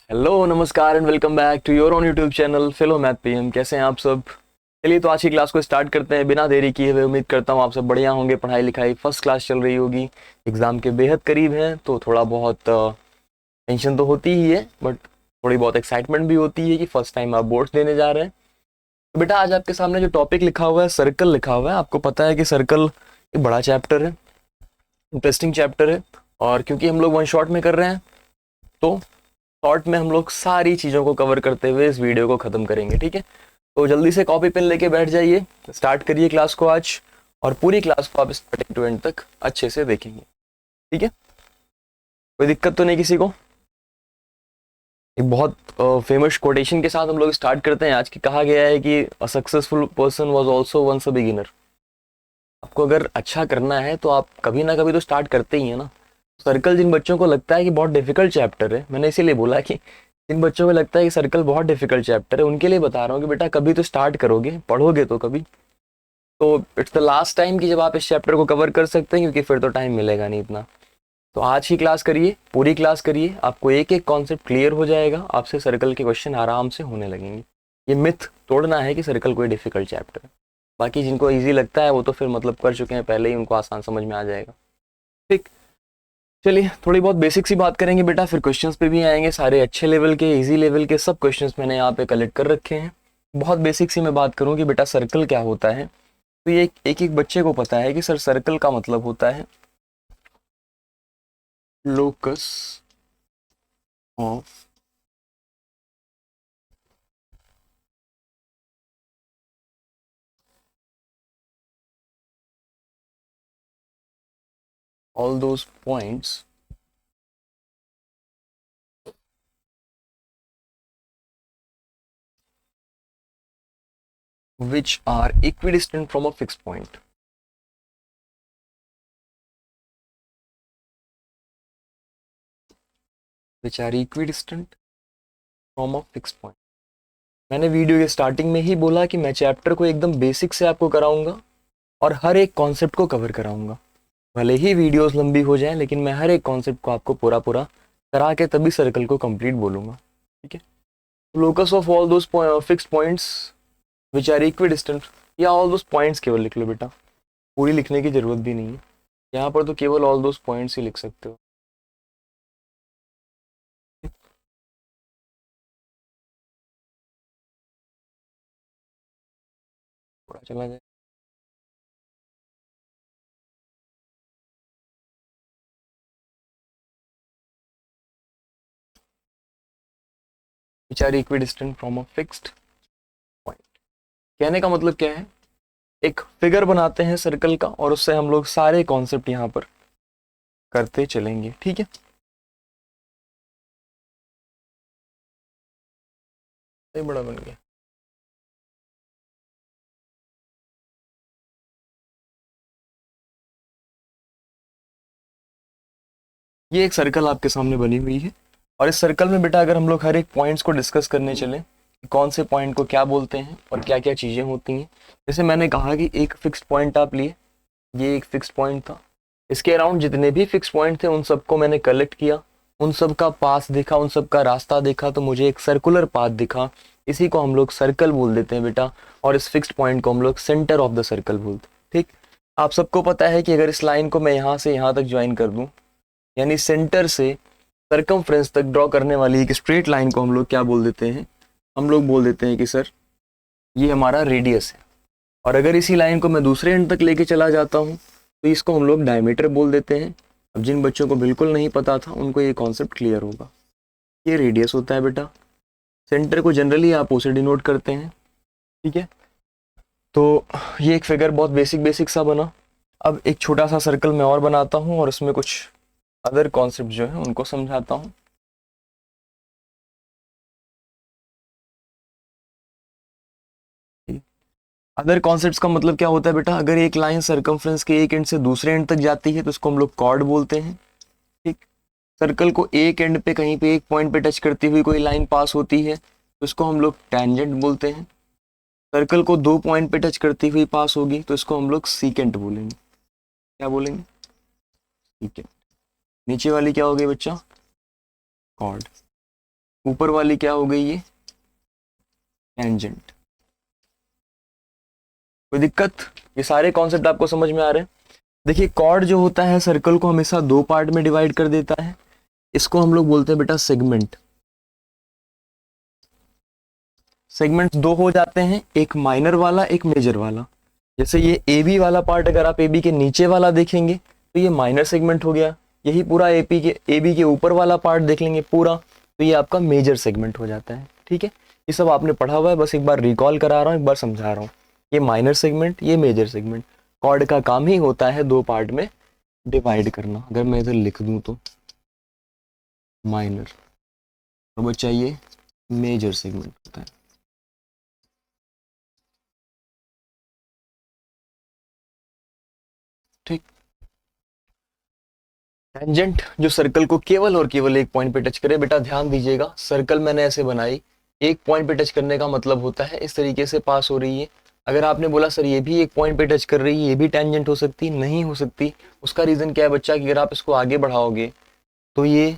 Hello नमस्कार and welcome back to your own YouTube channel Fellow Math PM. कैसे हैं आप सब? चलिए तो आज की क्लास को स्टार्ट करते हैं बिना देरी किए हुए। उम्मीद करता हूँ आप सब बढ़िया होंगे, पढ़ाई लिखाई फर्स्ट क्लास चल रही होगी। एग्जाम के बेहद करीब हैं तो थोड़ा बहुत टेंशन तो होती ही है, बट थोड़ी बहुत एक्साइटमेंट भी होती है कि फर्स्ट टाइम आप बोर्ड्स देने जा रहे हैं। तो बेटा आज आपके सामने जो टॉपिक लिखा हुआ है, सर्कल लिखा हुआ है। आपको पता है कि सर्कल एक बड़ा चैप्टर है, इंटरेस्टिंग चैप्टर है, और क्योंकि हम लोग वन शॉट में कर रहे हैं तो शॉर्ट में हम लोग सारी चीज़ों को कवर करते हुए इस वीडियो को ख़त्म करेंगे। ठीक है, तो जल्दी से कॉपी पेन लेके बैठ जाइए, स्टार्ट करिए क्लास को आज, और पूरी क्लास को आप स्टार्टिंग टू एंड तक अच्छे से देखेंगे। ठीक है, कोई दिक्कत तो नहीं किसी को? एक बहुत फेमस कोटेशन के साथ हम लोग स्टार्ट करते हैं आज की। कहा गया है कि a successful person was also once a beginner. आपको अगर अच्छा करना है तो आप कभी ना कभी तो स्टार्ट करते ही है ना। सर्कल जिन बच्चों को लगता है कि बहुत डिफिकल्ट चैप्टर है, मैंने इसीलिए बोला कि जिन बच्चों को लगता है कि सर्कल बहुत डिफिकल्ट चैप्टर है, उनके लिए बता रहा हूँ कि बेटा कभी तो स्टार्ट करोगे, पढ़ोगे तो कभी। तो इट्स द लास्ट टाइम कि जब आप इस चैप्टर को कवर कर सकते हैं, क्योंकि फिर तो टाइम मिलेगा नहीं इतना। तो आज ही क्लास करिए, पूरी क्लास करिए, आपको एक एक कॉन्सेप्ट क्लियर हो जाएगा, आपसे सर्कल के क्वेश्चन आराम से होने लगेंगे। ये मिथ तोड़ना है कि सर्कल कोई डिफिकल्ट चैप्टर है। बाकी जिनको ईजी लगता है वो तो फिर मतलब कर चुके हैं पहले ही, उनको आसान समझ में आ जाएगा। ठीक, चलिए थोड़ी बहुत बेसिक सी बात करेंगे बेटा, फिर क्वेश्चंस पे भी आएंगे। सारे अच्छे लेवल के, इजी लेवल के सब क्वेश्चंस मैंने यहाँ पे कलेक्ट कर रखे हैं। बहुत बेसिक सी मैं बात करूँ कि बेटा सर्कल क्या होता है, तो ये एक एक बच्चे को पता है कि सर सर्कल का मतलब होता है locus of all those points which are equidistant from a fixed point. Which are equidistant from a fixed point. मैंने वीडियो के स्टार्टिंग में ही बोला कि मैं चैप्टर को एकदम बेसिक से आपको कराऊंगा और हर एक कॉन्सेप्ट को कवर कराऊंगा। भले ही वीडियोस लंबी हो जाएं, लेकिन मैं हर एक कॉन्सेप्ट को आपको पूरा पूरा करा के तभी सर्कल को कंप्लीट बोलूंगा। ठीक है, locus of all those fixed points which are equidistant, या ऑल दोस पॉइंट्स केवल लिख लो बेटा, पूरी लिखने की जरूरत भी नहीं है। यहाँ पर तो केवल ऑल दोस पॉइंट्स ही लिख सकते हो। थोड़ा चला जाए, which are equidistant from a fixed point. कहने का मतलब क्या है, एक फिगर बनाते हैं सर्कल का और उससे हम लोग सारे कॉन्सेप्ट यहाँ पर करते चलेंगे। ठीक है, ये बड़ा बन गया। ये एक सर्कल आपके सामने बनी हुई है, और इस सर्कल में बेटा अगर हम लोग हर एक पॉइंट्स को डिस्कस करने चले, कौन से पॉइंट को क्या बोलते हैं और क्या क्या चीज़ें होती हैं। जैसे मैंने कहा कि एक फिक्स्ड पॉइंट आप लिए, ये एक फिक्स्ड पॉइंट था, इसके अराउंड जितने भी फिक्स पॉइंट थे उन सबको मैंने कलेक्ट किया, उन सब का पास देखा, उन सब का रास्ता देखा, तो मुझे एक सर्कुलर पाथ दिखा। इसी को हम लोग सर्कल बोल देते हैं बेटा, और इस फिक्स्ड पॉइंट को हम लोग सेंटर ऑफ द सर्कल बोलते हैं। ठीक, आप सबको पता है कि अगर इस लाइन को मैं यहाँ से यहाँ तक ज्वाइन कर दूँ, यानी सेंटर से सरकमफ्रेंस तक ड्रॉ करने वाली एक स्ट्रेट लाइन को हम लोग क्या बोल देते हैं, हम लोग बोल देते हैं कि सर ये हमारा रेडियस है। और अगर इसी लाइन को मैं दूसरे एंड तक लेके चला जाता हूँ तो इसको हम लोग डायमीटर बोल देते हैं। अब जिन बच्चों को बिल्कुल नहीं पता था उनको ये कॉन्सेप्ट क्लियर होगा। ये रेडियस होता है बेटा, सेंटर को जनरली आप उसे डिनोट करते हैं। ठीक है, तो ये एक फिगर बहुत बेसिक बेसिक सा बना। अब एक छोटा सा सर्कल मैं और बनाता हूँ और उसमें कुछ अदर कॉन्सेप्ट जो है उनको समझाता हूँ। अदर कॉन्सेप्ट्स का मतलब क्या होता है बेटा, अगर एक लाइन सरकमफ्रेंस के एक एंड से दूसरे एंड तक जाती है तो उसको हम लोग कॉर्ड बोलते हैं। ठीक, सर्कल को एक एंड पे कहीं पे एक पॉइंट पे टच करती हुई कोई लाइन पास होती है तो इसको हम लोग टैंजेंट बोलते हैं। सर्कल को दो पॉइंट पे टच करती हुई पास होगी तो इसको हम लोग सीकेंट बोलेंगे। क्या बोलेंगे? सीकेंट। नीचे वाली क्या हो गई बच्चा? कॉर्ड। ऊपर वाली क्या हो गई, ये टेंजेंट। कोई दिक्कत? ये सारे कॉन्सेप्ट आपको समझ में आ रहे हैं? देखिए कॉर्ड जो होता है सर्कल को हमेशा दो पार्ट में डिवाइड कर देता है। इसको हम लोग बोलते हैं बेटा सेगमेंट। सेगमेंट दो हो जाते हैं, एक माइनर वाला एक मेजर वाला। जैसे ये ए बी वाला पार्ट अगर आप ए बी के नीचे वाला देखेंगे तो ये माइनर सेगमेंट हो गया। यही पूरा ए बी के ऊपर वाला पार्ट देख लेंगे पूरा, तो ये आपका मेजर सेगमेंट हो जाता है। ठीक है, ये सब आपने पढ़ा हुआ है, बस एक बार रिकॉल करा रहा हूँ, एक बार समझा रहा हूँ। ये माइनर सेगमेंट, ये मेजर सेगमेंट। कॉर्ड का काम ही होता है दो पार्ट में डिवाइड करना। अगर मैं इधर लिख दूं तो माइनर, और बच्चा ये मेजर सेगमेंट होता है। ठीक। टेंजेंट जो सर्कल को केवल और केवल एक पॉइंट पे टच करे। बेटा ध्यान दीजिएगा, सर्कल मैंने ऐसे बनाई, एक पॉइंट पे टच करने का मतलब होता है इस तरीके से पास हो रही है। अगर आपने बोला सर ये भी एक पॉइंट पे टच कर रही है, ये भी टेंजेंट हो सकती, नहीं हो सकती। उसका रीजन क्या है बच्चा, कि अगर आप इसको आगे बढ़ाओगे तो ये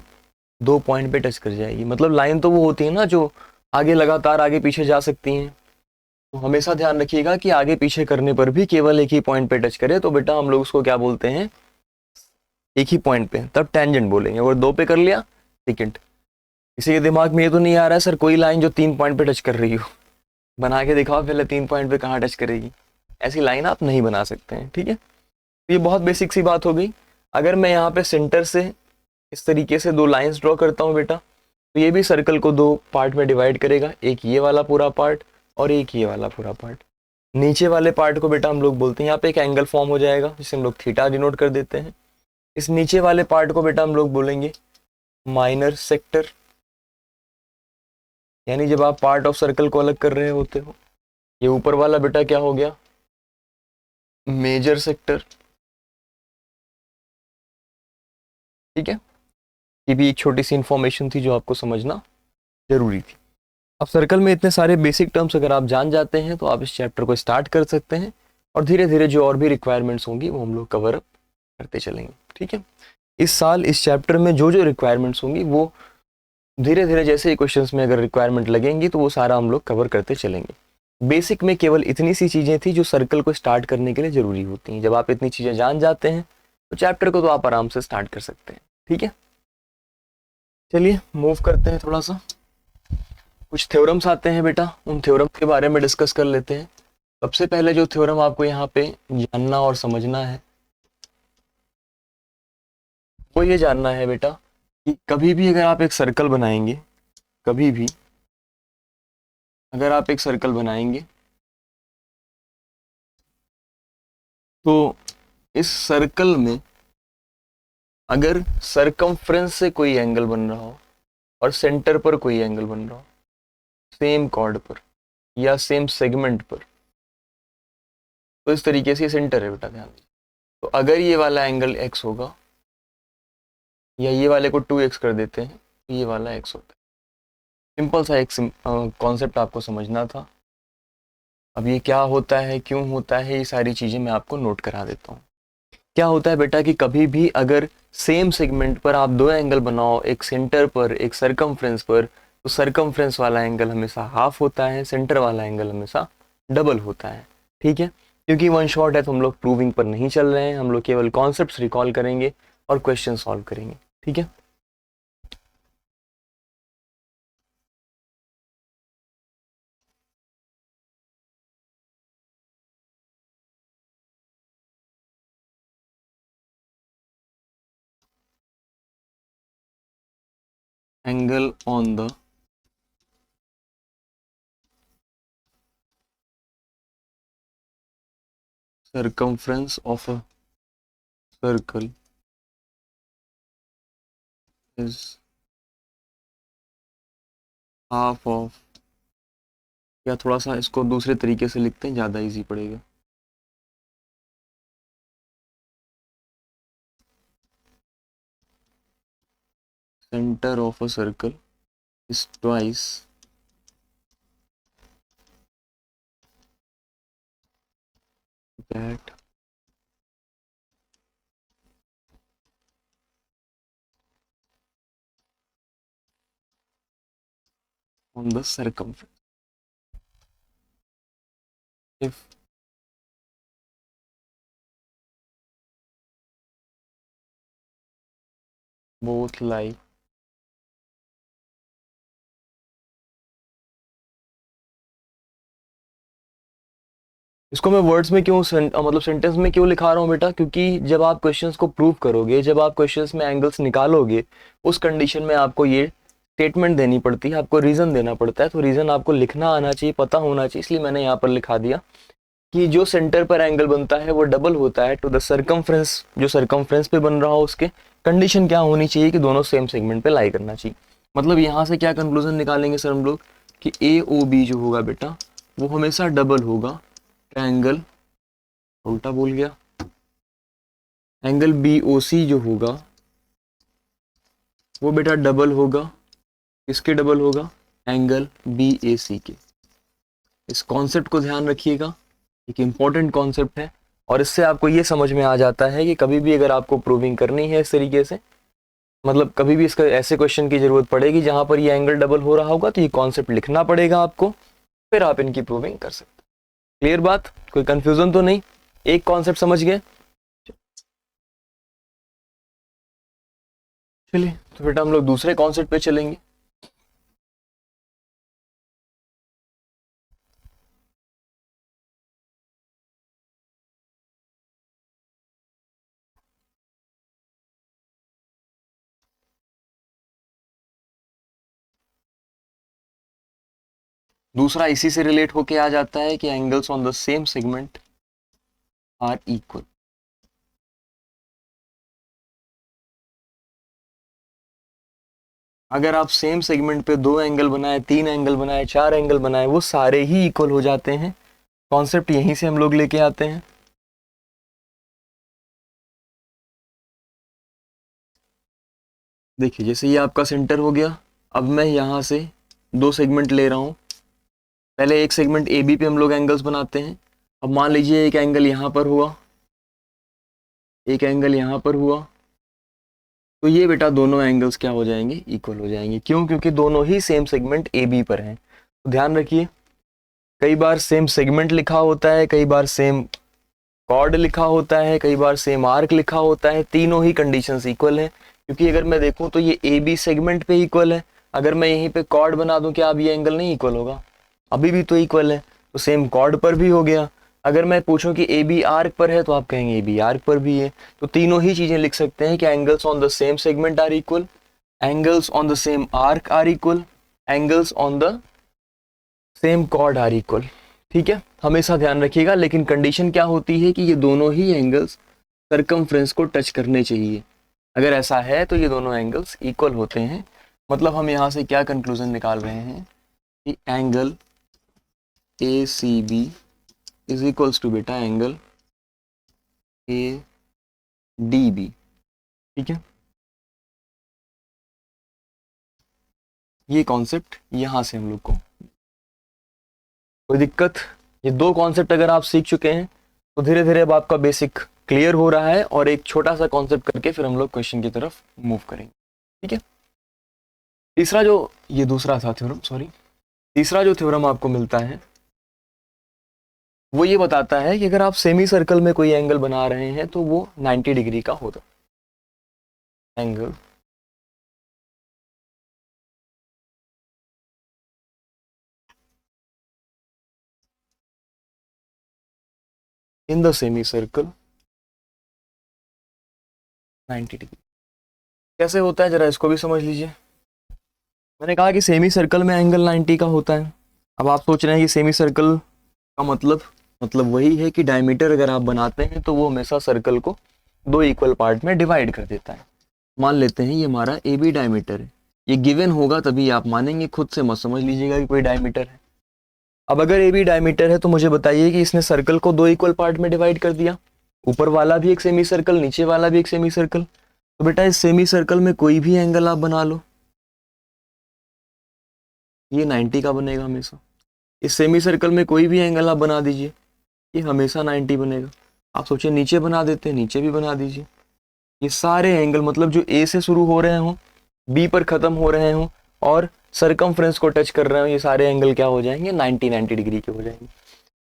दो पॉइंट पे टच कर जाएगी। मतलब लाइन तो वो होती है ना जो आगे लगातार आगे पीछे जा सकती हैं। तो हमेशा ध्यान रखिएगा कि आगे पीछे करने पर भी केवल एक ही पॉइंट पे टच करे तो बेटा हम लोग उसको क्या बोलते हैं, एक ही पॉइंट पे, तब टेंजेंट बोलेंगे। और दो पे कर लिया सेकंड। किसी के दिमाग में ये तो नहीं आ रहा है सर कोई लाइन जो तीन पॉइंट पे टच कर रही हो, बना के दिखाओ पहले, तीन पॉइंट पे कहाँ टच करेगी। ऐसी लाइन आप नहीं बना सकते हैं। ठीक है, तो ये बहुत बेसिक सी बात हो गई। अगर मैं यहाँ पे सेंटर से इस तरीके से दो लाइंस ड्रॉ करता हूँ बेटा, तो ये भी सर्कल को दो पार्ट में डिवाइड करेगा, एक ये वाला पूरा पार्ट और एक ये वाला पूरा पार्ट। नीचे वाले पार्ट को बेटा हम लोग बोलते हैं, यहाँ पे एक एंगल फॉर्म हो जाएगा जिसे हम लोग थीटा डिनोट कर देते हैं। इस नीचे वाले पार्ट को बेटा हम लोग बोलेंगे माइनर सेक्टर, यानी जब आप पार्ट ऑफ सर्कल को अलग कर रहे होते हो। ये ऊपर वाला बेटा क्या हो गया, मेजर सेक्टर। ठीक है, ये भी एक छोटी सी इंफॉर्मेशन थी जो आपको समझना जरूरी थी। अब सर्कल में इतने सारे बेसिक टर्म्स अगर आप जान जाते हैं तो आप इस चैप्टर को स्टार्ट कर सकते हैं, और धीरे धीरे जो और भी रिक्वायरमेंट्स होंगी वो हम लोग कवर अप करते चलेंगे। ठीक है, इस साल इस चैप्टर में जो जो रिक्वायरमेंट्स होंगी वो धीरे धीरे जैसे ही क्वेश्चंस में अगर रिक्वायरमेंट लगेंगी तो वो सारा हम लोग कवर करते चलेंगे। बेसिक में केवल इतनी सी चीजें थी जो सर्कल को स्टार्ट करने के लिए जरूरी होती हैं। जब आप इतनी चीजें जान जाते हैं तो चैप्टर को तो आप आराम से स्टार्ट कर सकते हैं। ठीक है, चलिए मूव करते हैं थोड़ा सा। कुछ थ्योरम्स आते हैं बेटा, उन थ्योरम के बारे में डिस्कस कर लेते हैं। सबसे पहले जो थ्योरम आपको यहाँ पे जानना और समझना है वो ये जानना है बेटा कि कभी भी अगर आप एक सर्कल बनाएंगे, कभी भी अगर आप एक सर्कल बनाएंगे तो इस सर्कल में अगर सरकमफ्रेंस से कोई एंगल बन रहा हो और सेंटर पर कोई एंगल बन रहा हो, सेम कॉर्ड पर या सेम सेगमेंट पर, तो इस तरीके से सेंटर है बेटा, ध्यान दीजिए। तो अगर ये वाला एंगल x होगा, या ये वाले को 2x कर देते हैं तो ये वाला x होता है। सिंपल सा एक कॉन्सेप्ट आपको समझना था। अब ये क्या होता है, क्यों होता है, ये सारी चीजें मैं आपको नोट करा देता हूँ। क्या होता है बेटा कि कभी भी अगर सेम सेगमेंट पर आप दो एंगल बनाओ, एक सेंटर पर एक सरकमफ्रेंस पर, तो सरकमफ्रेंस वाला एंगल हमेशा हाफ होता है, सेंटर वाला एंगल हमेशा डबल होता है। ठीक है, क्योंकि वन शॉट है तो हम लोग प्रूविंग पर नहीं चल रहे हैं, हम लोग केवल कॉन्सेप्ट्स रिकॉल करेंगे और क्वेश्चन सॉल्व करेंगे। ठीक है, angle on the circumference of a circle is half of, या थोड़ा सा इसको दूसरे तरीके से लिखते हैं ज़्यादा इजी पड़ेगा। Center of a circle is twice that on the circumference if both lie इसको मैं वर्ड्स में क्यों मतलब सेंटेंस में क्यों लिखा रहा हूँ बेटा, क्योंकि जब आप क्वेश्चंस को प्रूव करोगे, जब आप क्वेश्चंस में एंगल्स निकालोगे, उस कंडीशन में आपको ये स्टेटमेंट देनी पड़ती है, आपको रीजन देना पड़ता है। तो रीजन आपको लिखना आना चाहिए, पता होना चाहिए, इसलिए मैंने यहाँ पर लिखा दिया कि जो सेंटर पर एंगल बनता है वो डबल होता है टू द सर्कमफ्रेंस, जो सर्कमफ्रेंस पे बन रहा हो उसके कंडीशन क्या होनी चाहिए कि दोनों सेम सेगमेंट पे लाई करना चाहिए। मतलब यहाँ से क्या कंक्लूजन निकालेंगे सर हम लोग कि ए ओ बी जो होगा बेटा वो हमेशा डबल होगा ट्रायंगल, उल्टा बोल गया, एंगल बी ओ सी जो होगा वो बेटा डबल होगा, किसके डबल होगा, एंगल बी ए सी के। इस कॉन्सेप्ट को ध्यान रखिएगा, एक इंपॉर्टेंट कॉन्सेप्ट है, और इससे आपको ये समझ में आ जाता है कि कभी भी अगर आपको प्रूविंग करनी है इस तरीके से, मतलब कभी भी इसका ऐसे क्वेश्चन की जरूरत पड़ेगी जहां पर ये एंगल डबल हो रहा होगा, तो ये कॉन्सेप्ट लिखना पड़ेगा आपको, फिर आप इनकी प्रूविंग कर सकते हैं। क्लियर बात, कोई कंफ्यूजन तो नहीं, एक कॉन्सेप्ट समझ गए। चलिए तो बेटा हम लोग दूसरे कॉन्सेप्ट पे चलेंगे। दूसरा इसी से रिलेट होके आ जाता है कि angles on the same segment are equal. अगर आप सेम सेगमेंट पे दो एंगल बनाए, तीन एंगल बनाए, चार एंगल बनाए, वो सारे ही इक्वल हो जाते हैं। कॉन्सेप्ट यहीं से हम लोग लेके आते हैं। देखिए जैसे ये आपका सेंटर हो गया, अब मैं यहां से दो सेगमेंट ले रहा हूं। पहले एक सेगमेंट ए बी पे हम लोग एंगल्स बनाते हैं। अब मान लीजिए एक एंगल यहां पर हुआ, एक एंगल यहां पर हुआ, तो ये बेटा दोनों एंगल्स क्या हो जाएंगे, इक्वल हो जाएंगे। क्यों? क्योंकि दोनों ही सेम सेगमेंट ए बी पर हैं। तो ध्यान रखिए, कई बार सेम सेगमेंट लिखा होता है, कई बार सेम कॉर्ड लिखा होता है, कई बार सेम आर्क लिखा होता है, तीनों ही कंडीशंस इक्वल हैं। क्योंकि अगर मैं देखूं तो ये ए बी सेगमेंट पे इक्वल है, अगर मैं यहीं पे कॉर्ड बना दूं क्या अब ये एंगल नहीं इक्वल होगा? अभी भी तो इक्वल है, तो सेम कॉर्ड पर भी हो गया। अगर मैं पूछूं कि ए बी आर्क पर है तो आप कहेंगे ए बी आर्क पर भी है। तो तीनों ही चीजें लिख सकते हैं कि angles on the same segment are equal, angles on the same arc are equal, angles on the same chord are equal. ठीक है, हमेशा ध्यान रखिएगा। लेकिन कंडीशन क्या होती है कि ये दोनों ही एंगल्स सर्कमफ्रेंस को टच करने चाहिए। अगर ऐसा है तो ये दोनों एंगल्स इक्वल होते हैं। मतलब हम यहाँ से क्या कंक्लूजन निकाल रहे हैं कि angle A C B is equals to बेटा एंगल ए डी बी। ठीक है, ये कॉन्सेप्ट यहां से हम लोग को, कोई दिक्कत? ये दो कॉन्सेप्ट अगर आप सीख चुके हैं तो धीरे धीरे अब आपका बेसिक क्लियर हो रहा है, और एक छोटा सा कॉन्सेप्ट करके फिर हम लोग क्वेश्चन की तरफ मूव करेंगे। ठीक है, तीसरा जो, ये दूसरा था थ्योरम, सॉरी, तीसरा जो थ्योरम आपको मिलता है वो ये बताता है कि अगर आप सेमी सर्कल में कोई एंगल बना रहे हैं तो वो 90 डिग्री का होता angle in the semi circle 90 degree. कैसे होता है जरा इसको भी समझ लीजिए। मैंने कहा कि सेमी सर्कल में एंगल 90 का होता है। अब आप सोच रहे हैं कि सेमी सर्कल का मतलब वही है कि डायमीटर अगर आप बनाते हैं तो वो हमेशा सर्कल को दो इक्वल पार्ट में डिवाइड कर देता है। मान लेते हैं ये हमारा ए बी डायमीटर है, ये गिवन होगा तभी आप मानेंगे, खुद से मत समझ लीजिएगा कि कोई डायमीटर है। अब अगर ए बी डायमीटर है तो मुझे बताइए कि इसने सर्कल को दो इक्वल पार्ट में डिवाइड कर दिया, ऊपर वाला भी एक सेमी सर्कल, नीचे वाला भी एक सेमी सर्कल। तो बेटा इस सेमी सर्कल में कोई भी एंगल आप बना लो, ये 90 का बनेगा हमेशा। इस सेमी सर्कल में कोई भी एंगल आप बना दीजिए, ये हमेशा 90 बनेगा। आप सोचिए नीचे बना देते हैं, नीचे भी बना दीजिए। ये सारे एंगल मतलब जो ए से शुरू हो रहे हों, बी पर खत्म हो रहे हों, और सरकमफ्रेंस को टच कर रहे हो, ये सारे एंगल क्या हो जाएंगे, 90 डिग्री के हो जाएंगे।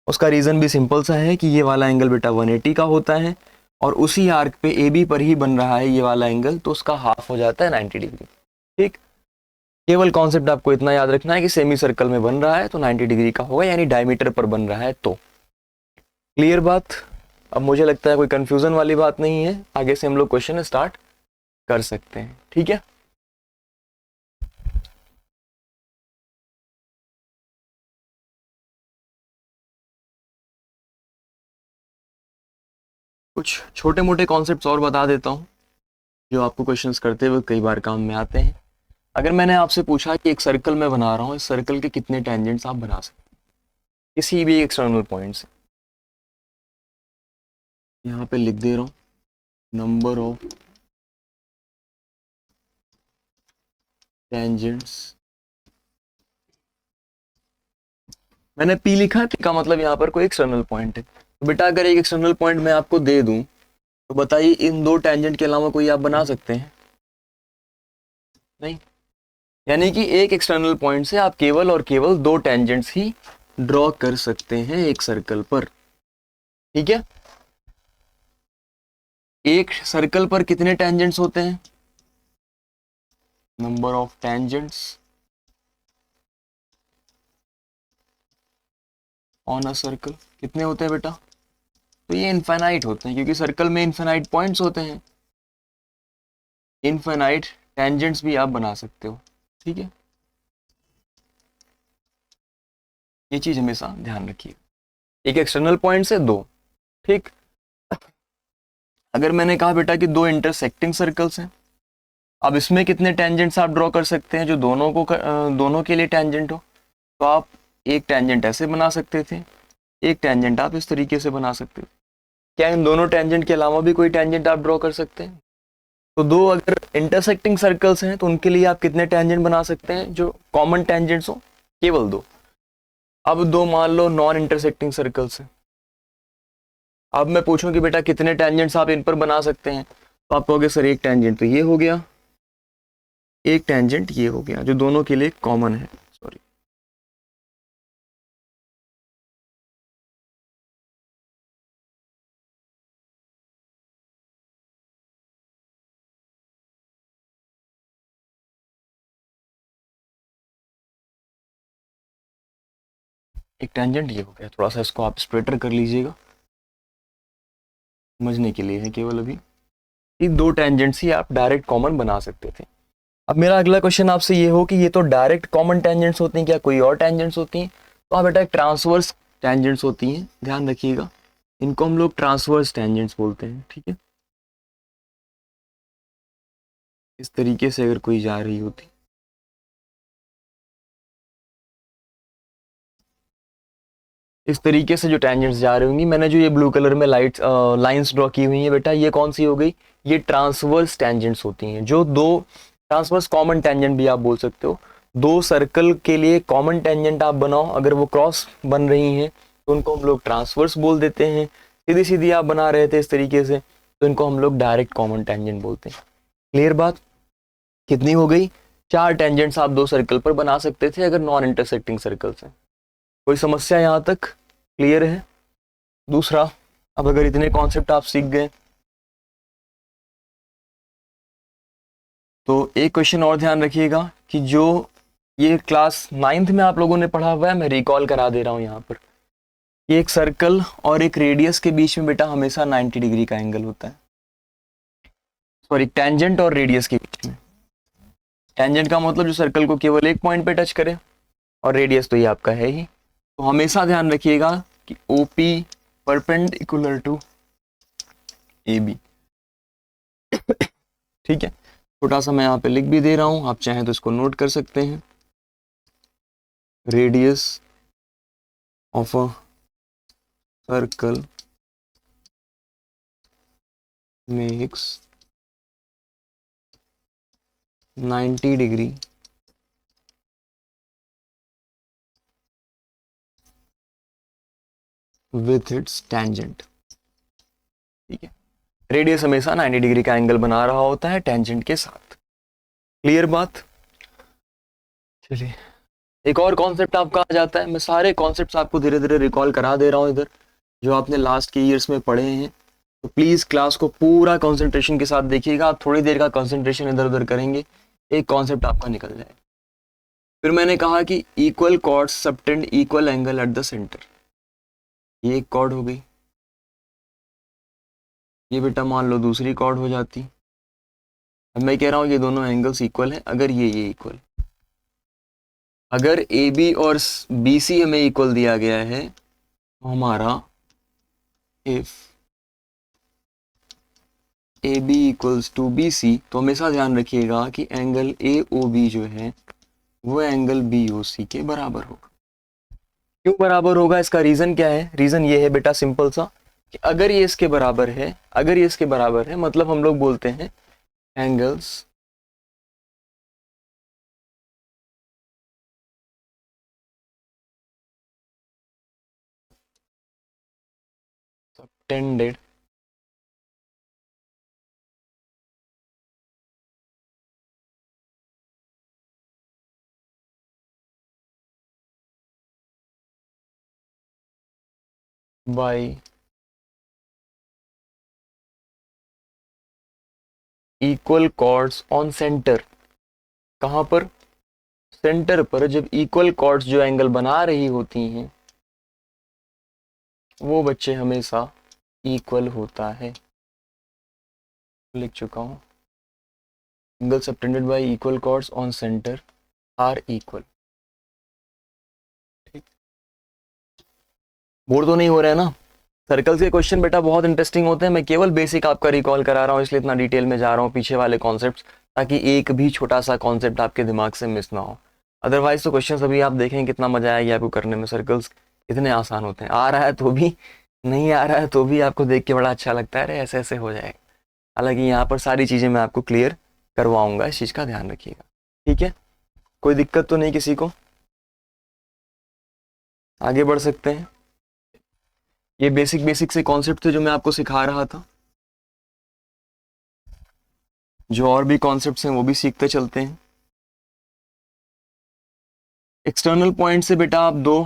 उसका रीज़न भी सिंपल सा है कि ये वाला एंगल बेटा 180 का होता है और उसी आर्क पे ए बी पर ही बन रहा है ये वाला एंगल, तो उसका हाफ हो जाता है 90 डिग्री। ठीक, केवल कॉन्सेप्ट आपको इतना याद रखना है कि सेमी सर्कल में बन रहा है तो 90 डिग्री का होगा, यानी डायमीटर पर बन रहा है। तो क्लियर बात? अब मुझे लगता है कोई कंफ्यूजन वाली बात नहीं है, आगे से हम लोग क्वेश्चन स्टार्ट कर सकते हैं। ठीक है, कुछ छोटे मोटे कॉन्सेप्ट्स और बता देता हूँ जो आपको क्वेश्चंस करते हुए कई बार काम में आते हैं। अगर मैंने आपसे पूछा कि एक सर्कल मैं बना रहा हूँ, इस सर्कल के कितने टेंजेंट्स आप बना सकते हैं किसी भी एक्सटर्नल पॉइंट से, यहाँ पे लिख दे रहा हूँ नंबर ऑफ टेंजेंट्स। मैंने पी लिखा है, पी का मतलब यहाँ पर कोई एक्सटर्नल पॉइंट है। तो बेटा अगर एक एक्सटर्नल पॉइंट मैं आपको दे दूं तो बताइए इन दो टेंजेंट के अलावा कोई आप बना सकते हैं? नहीं, यानी कि एक एक्सटर्नल पॉइंट से आप केवल और केवल दो टेंजेंट्स ही ड्रॉ कर सकते हैं एक सर्कल पर। ठीक है, एक सर्कल पर कितने टेंजेंट्स होते हैं? Number of tangents on a circle कितने होते हैं बेटा? तो ये इनफाइनाइट होते हैं, क्योंकि सर्कल में इनफाइनाइट पॉइंट्स होते हैं, इनफाइनाइट टेंजेंट्स भी आप बना सकते हो। ठीक है, ये चीज हमेशा ध्यान रखिए, एक एक्सटर्नल पॉइंट से दो। ठीक, अगर मैंने कहा बेटा कि दो इंटरसेक्टिंग सर्कल्स हैं, अब इसमें कितने टेंजेंट्स आप ड्रॉ कर सकते हैं जो दोनों के लिए टेंजेंट हो? तो आप एक टेंजेंट ऐसे बना सकते थे, एक टेंजेंट आप इस तरीके से बना सकते थे। क्या इन दोनों टेंजेंट के अलावा भी कोई टेंजेंट आप ड्रॉ कर सकते हैं? तो दो अगर इंटरसेक्टिंग सर्कल्स हैं तो उनके लिए आप कितने टेंजेंट बना सकते हैं जो कॉमन टेंजेंट्स हो? केवल दो। अब दो मान लो नॉन इंटरसेक्टिंग सर्कल्स हैं, अब मैं पूछूं कि बेटा कितने टेंजेंट्स आप इन पर बना सकते हैं, तो आप कहोगे सर एक टेंजेंट तो ये हो गया, एक टेंजेंट ये हो गया, जो दोनों के लिए कॉमन है। सॉरी, एक टेंजेंट ये हो गया, थोड़ा सा इसको आप स्प्लिटर कर लीजिएगा, समझने के लिए है केवल अभी। ये दो टेंजेंट्स ही आप डायरेक्ट कॉमन बना सकते थे। अब मेरा अगला क्वेश्चन आपसे ये हो कि ये तो डायरेक्ट कॉमन टेंजेंट्स होती हैं, क्या कोई और टेंजेंट्स होती हैं? तो हाँ बेटा, ट्रांसवर्स टेंजेंट्स होती हैं, ध्यान रखिएगा, इनको हम लोग ट्रांसवर्स टेंजेंट्स बोलते हैं। ठीक है, इस तरीके से अगर कोई जा रही होती, इस तरीके से जो टेंजेंट्स जा रही होंगी, मैंने जो ये ब्लू कलर में लाइंस ड्रॉ की हुई है बेटा, ये कौन सी हो गई? ये ट्रांसवर्स टेंजेंट्स होती हैं, जो दो ट्रांसवर्स कॉमन टेंजेंट भी आप बोल सकते हो, दो सर्कल के लिए कॉमन टेंजेंट आप बनाओ, अगर वो क्रॉस बन रही हैं तो उनको हम लोग ट्रांसवर्स बोल देते हैं। सीधी सीधी आप बना रहे थे इस तरीके से तो इनको हम लोग डायरेक्ट कॉमन टेंजेंट बोलते हैं। क्लियर बात? कितनी हो गई? चार टेंजेंट्स आप दो सर्कल पर बना सकते थे अगर नॉन इंटरसेक्टिंग सर्कल्स हैं। कोई समस्या यहाँ तक क्लियर है? दूसरा, अब अगर इतने कॉन्सेप्ट आप सीख गए तो एक क्वेश्चन और ध्यान रखिएगा कि जो ये क्लास 9th में आप लोगों ने पढ़ा हुआ है, मैं रिकॉल करा दे रहा हूँ यहाँ पर, कि एक सर्कल और एक रेडियस के बीच में बेटा हमेशा 90 डिग्री का एंगल होता है। सॉरी, टेंजेंट और रेडियस के बीच में। टेंजेंट का मतलब जो सर्कल को केवल एक पॉइंट पे टच करे, और रेडियस तो ये आपका है ही। तो हमेशा ध्यान रखिएगा कि OP परपेंडिकुलर टू AB। ठीक है, छोटा सा मैं यहाँ पे लिख भी दे रहा हूँ, आप चाहें तो इसको नोट कर सकते हैं। Radius of a circle makes 90 degree with its tangent. ठीक है, रेडियस हमेशा 90 डिग्री का एंगल बना रहा होता है टेंजेंट के साथ। क्लियर बात? चलिए एक और कॉन्सेप्ट आपका आ जाता है। मैं सारे कॉन्सेप्ट्स आपको धीरे धीरे रिकॉल करा दे रहा हूँ इधर, जो आपने लास्ट के ईयर्स में पढ़े हैं। तो प्लीज़ क्लास को पूरा कंसंट्रेशन के साथ देखिएगा। आप थोड़ी देर का कंसंट्रेशन इधर उधर करेंगे, एक कॉन्सेप्ट आपका निकल जाएगा। फिर मैंने कहा कि equal chords subtend equal angle at the centre, ये एक कॉर्ड हो गई। ये बेटा मान लो दूसरी कॉर्ड हो जाती। अब मैं कह रहा हूँ ये दोनों एंगल्स इक्वल हैं। अगर ये इक्वल, अगर ए बी और बी सी हमें इक्वल दिया गया है तो हमारा if A B equals to B C, तो हमेशा ध्यान रखिएगा कि एंगल ए ओ बी जो है वो एंगल बी ओ सी के बराबर होगा। क्यों बराबर होगा, इसका रीजन क्या है? रीजन ये है बेटा सिंपल सा, कि अगर ये इसके बराबर है, अगर ये इसके बराबर है मतलब हम लोग बोलते हैं angles subtended by equal chords on centre. कहां पर? सेंटर पर। जब इक्वल कॉर्ड्स जो एंगल बना रही होती हैं वो बच्चे हमेशा इक्वल होता है। लिख चुका हूं, angle subtended by equal chords on centre are equal. ठीक, बोर तो नहीं हो रहा है ना? सर्कल्स के क्वेश्चन बेटा बहुत इंटरेस्टिंग होते हैं। मैं केवल बेसिक आपका रिकॉल करा रहा हूँ, इसलिए इतना डिटेल में जा रहा हूँ पीछे वाले कॉन्सेप्ट्स, ताकि एक भी छोटा सा कॉन्सेप्ट आपके दिमाग से मिस ना हो। अदरवाइज तो क्वेश्चन अभी आप देखें कितना मजा आएगा आपको करने में। सर्कल्स इतने आसान होते हैं, आ रहा है तो भी, नहीं आ रहा है तो भी आपको देख के बड़ा अच्छा लगता है, अरे ऐसे ऐसे हो जाएगा। हालांकि यहाँ पर सारी चीज़ें मैं आपको क्लियर करवाऊंगा, इस चीज़ का ध्यान रखिएगा। ठीक है, कोई दिक्कत तो नहीं किसी को? आगे बढ़ सकते हैं। ये बेसिक बेसिक से कॉन्सेप्ट थे जो मैं आपको सिखा रहा था। जो और भी कॉन्सेप्ट्स हैं वो भी सीखते चलते हैं। एक्सटर्नल पॉइंट से बेटा आप दो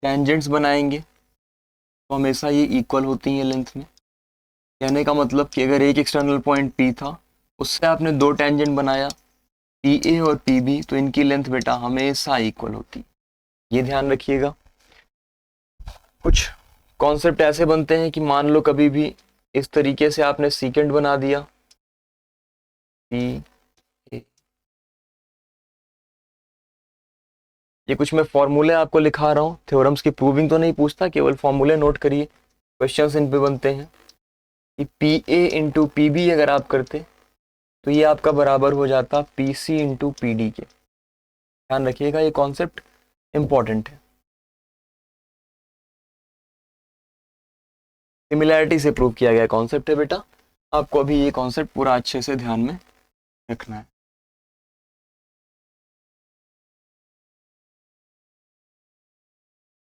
टेंजेंट्स बनाएंगे तो हमेशा ये इक्वल होती हैं लेंथ में। कहने का मतलब कि अगर एक एक्सटर्नल पॉइंट P था, उससे आपने दो टेंजेंट बनाया PA और PB, तो इनकी लेंथ बेटा हमेशा इक्वल होती है। ये ध्यान रखिएगा। कुछ कॉन्सेप्ट ऐसे बनते हैं कि मान लो कभी भी इस तरीके से आपने सीकेंट बना दिया P, ये कुछ मैं फॉर्मूले आपको लिखा रहा हूँ, थ्योरम्स की प्रूविंग तो नहीं पूछता, केवल फॉर्मूले नोट करिए, क्वेश्चंस इन पे बनते हैं। कि PA इंटू PB अगर आप करते तो ये आपका बराबर हो जाता PC इंटू PD के। ध्यान रखिएगा, ये कॉन्सेप्ट इंपॉर्टेंट है। सिमिलैरिटी से प्रूव किया गया कॉन्सेप्ट है बेटा, आपको अभी ये कॉन्सेप्ट पूरा अच्छे से ध्यान में रखना है।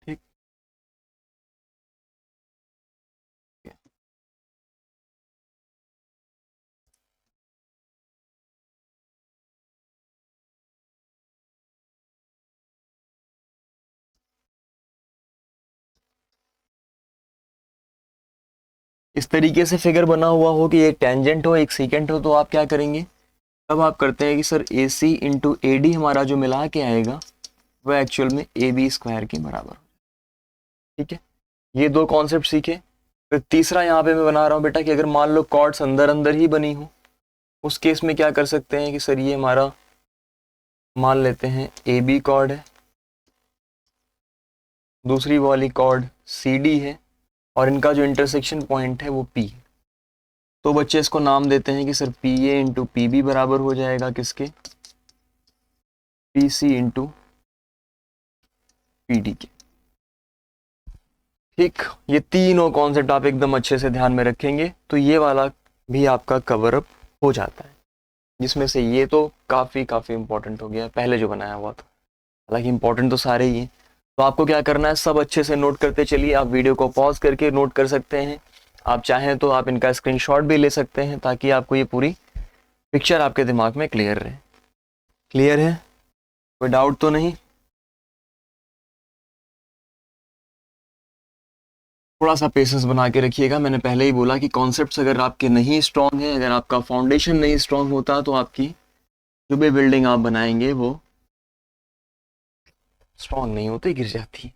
ठीक, इस तरीके से फिगर बना हुआ हो कि एक टेंजेंट हो एक सीकेंट हो, तो आप क्या करेंगे? तब आप करते हैं कि सर AC इंटू AD हमारा जो मिला के आएगा वह एक्चुअल में AB स्क्वायर के बराबर। ठीक है, ये दो कॉन्सेप्ट सीखे। फिर तीसरा यहाँ पे मैं बना रहा हूँ बेटा कि अगर मान लो कॉर्ड्स अंदर अंदर ही बनी हो, उस केस में क्या कर सकते हैं कि सर ये हमारा मान लेते हैं AB कॉर्ड है, दूसरी वाली कॉर्ड CD है, और इनका जो इंटरसेक्शन पॉइंट है वो P है। तो बच्चे इसको नाम देते हैं कि सर PA इंटू PB बराबर हो जाएगा किसके? PC इंटू PD के। ठीक, ये तीनों कॉन्सेप्ट आप एकदम अच्छे से ध्यान में रखेंगे तो ये वाला भी आपका कवर अप हो जाता है, जिसमें से ये तो काफ़ी इंपॉर्टेंट हो गया, पहले जो बनाया हुआ था। हालांकि इंपॉर्टेंट तो सारे ही हैं। तो आपको क्या करना है, सब अच्छे से नोट करते चलिए। आप वीडियो को पॉज करके नोट कर सकते हैं, आप चाहें तो आप इनका स्क्रीनशॉट भी ले सकते हैं, ताकि आपको ये पूरी पिक्चर आपके दिमाग में क्लियर रहे। क्लियर है? कोई डाउट तो नहीं? थोड़ा सा पेशेंस बना के रखिएगा। मैंने पहले ही बोला कि कॉन्सेप्ट्स अगर आपके नहीं स्ट्रांग हैं, अगर आपका फाउंडेशन नहीं स्ट्रांग होता, तो आपकी जो भी बिल्डिंग आप बनाएंगे वो स्ट्रांग नहीं होती, गिर जाती।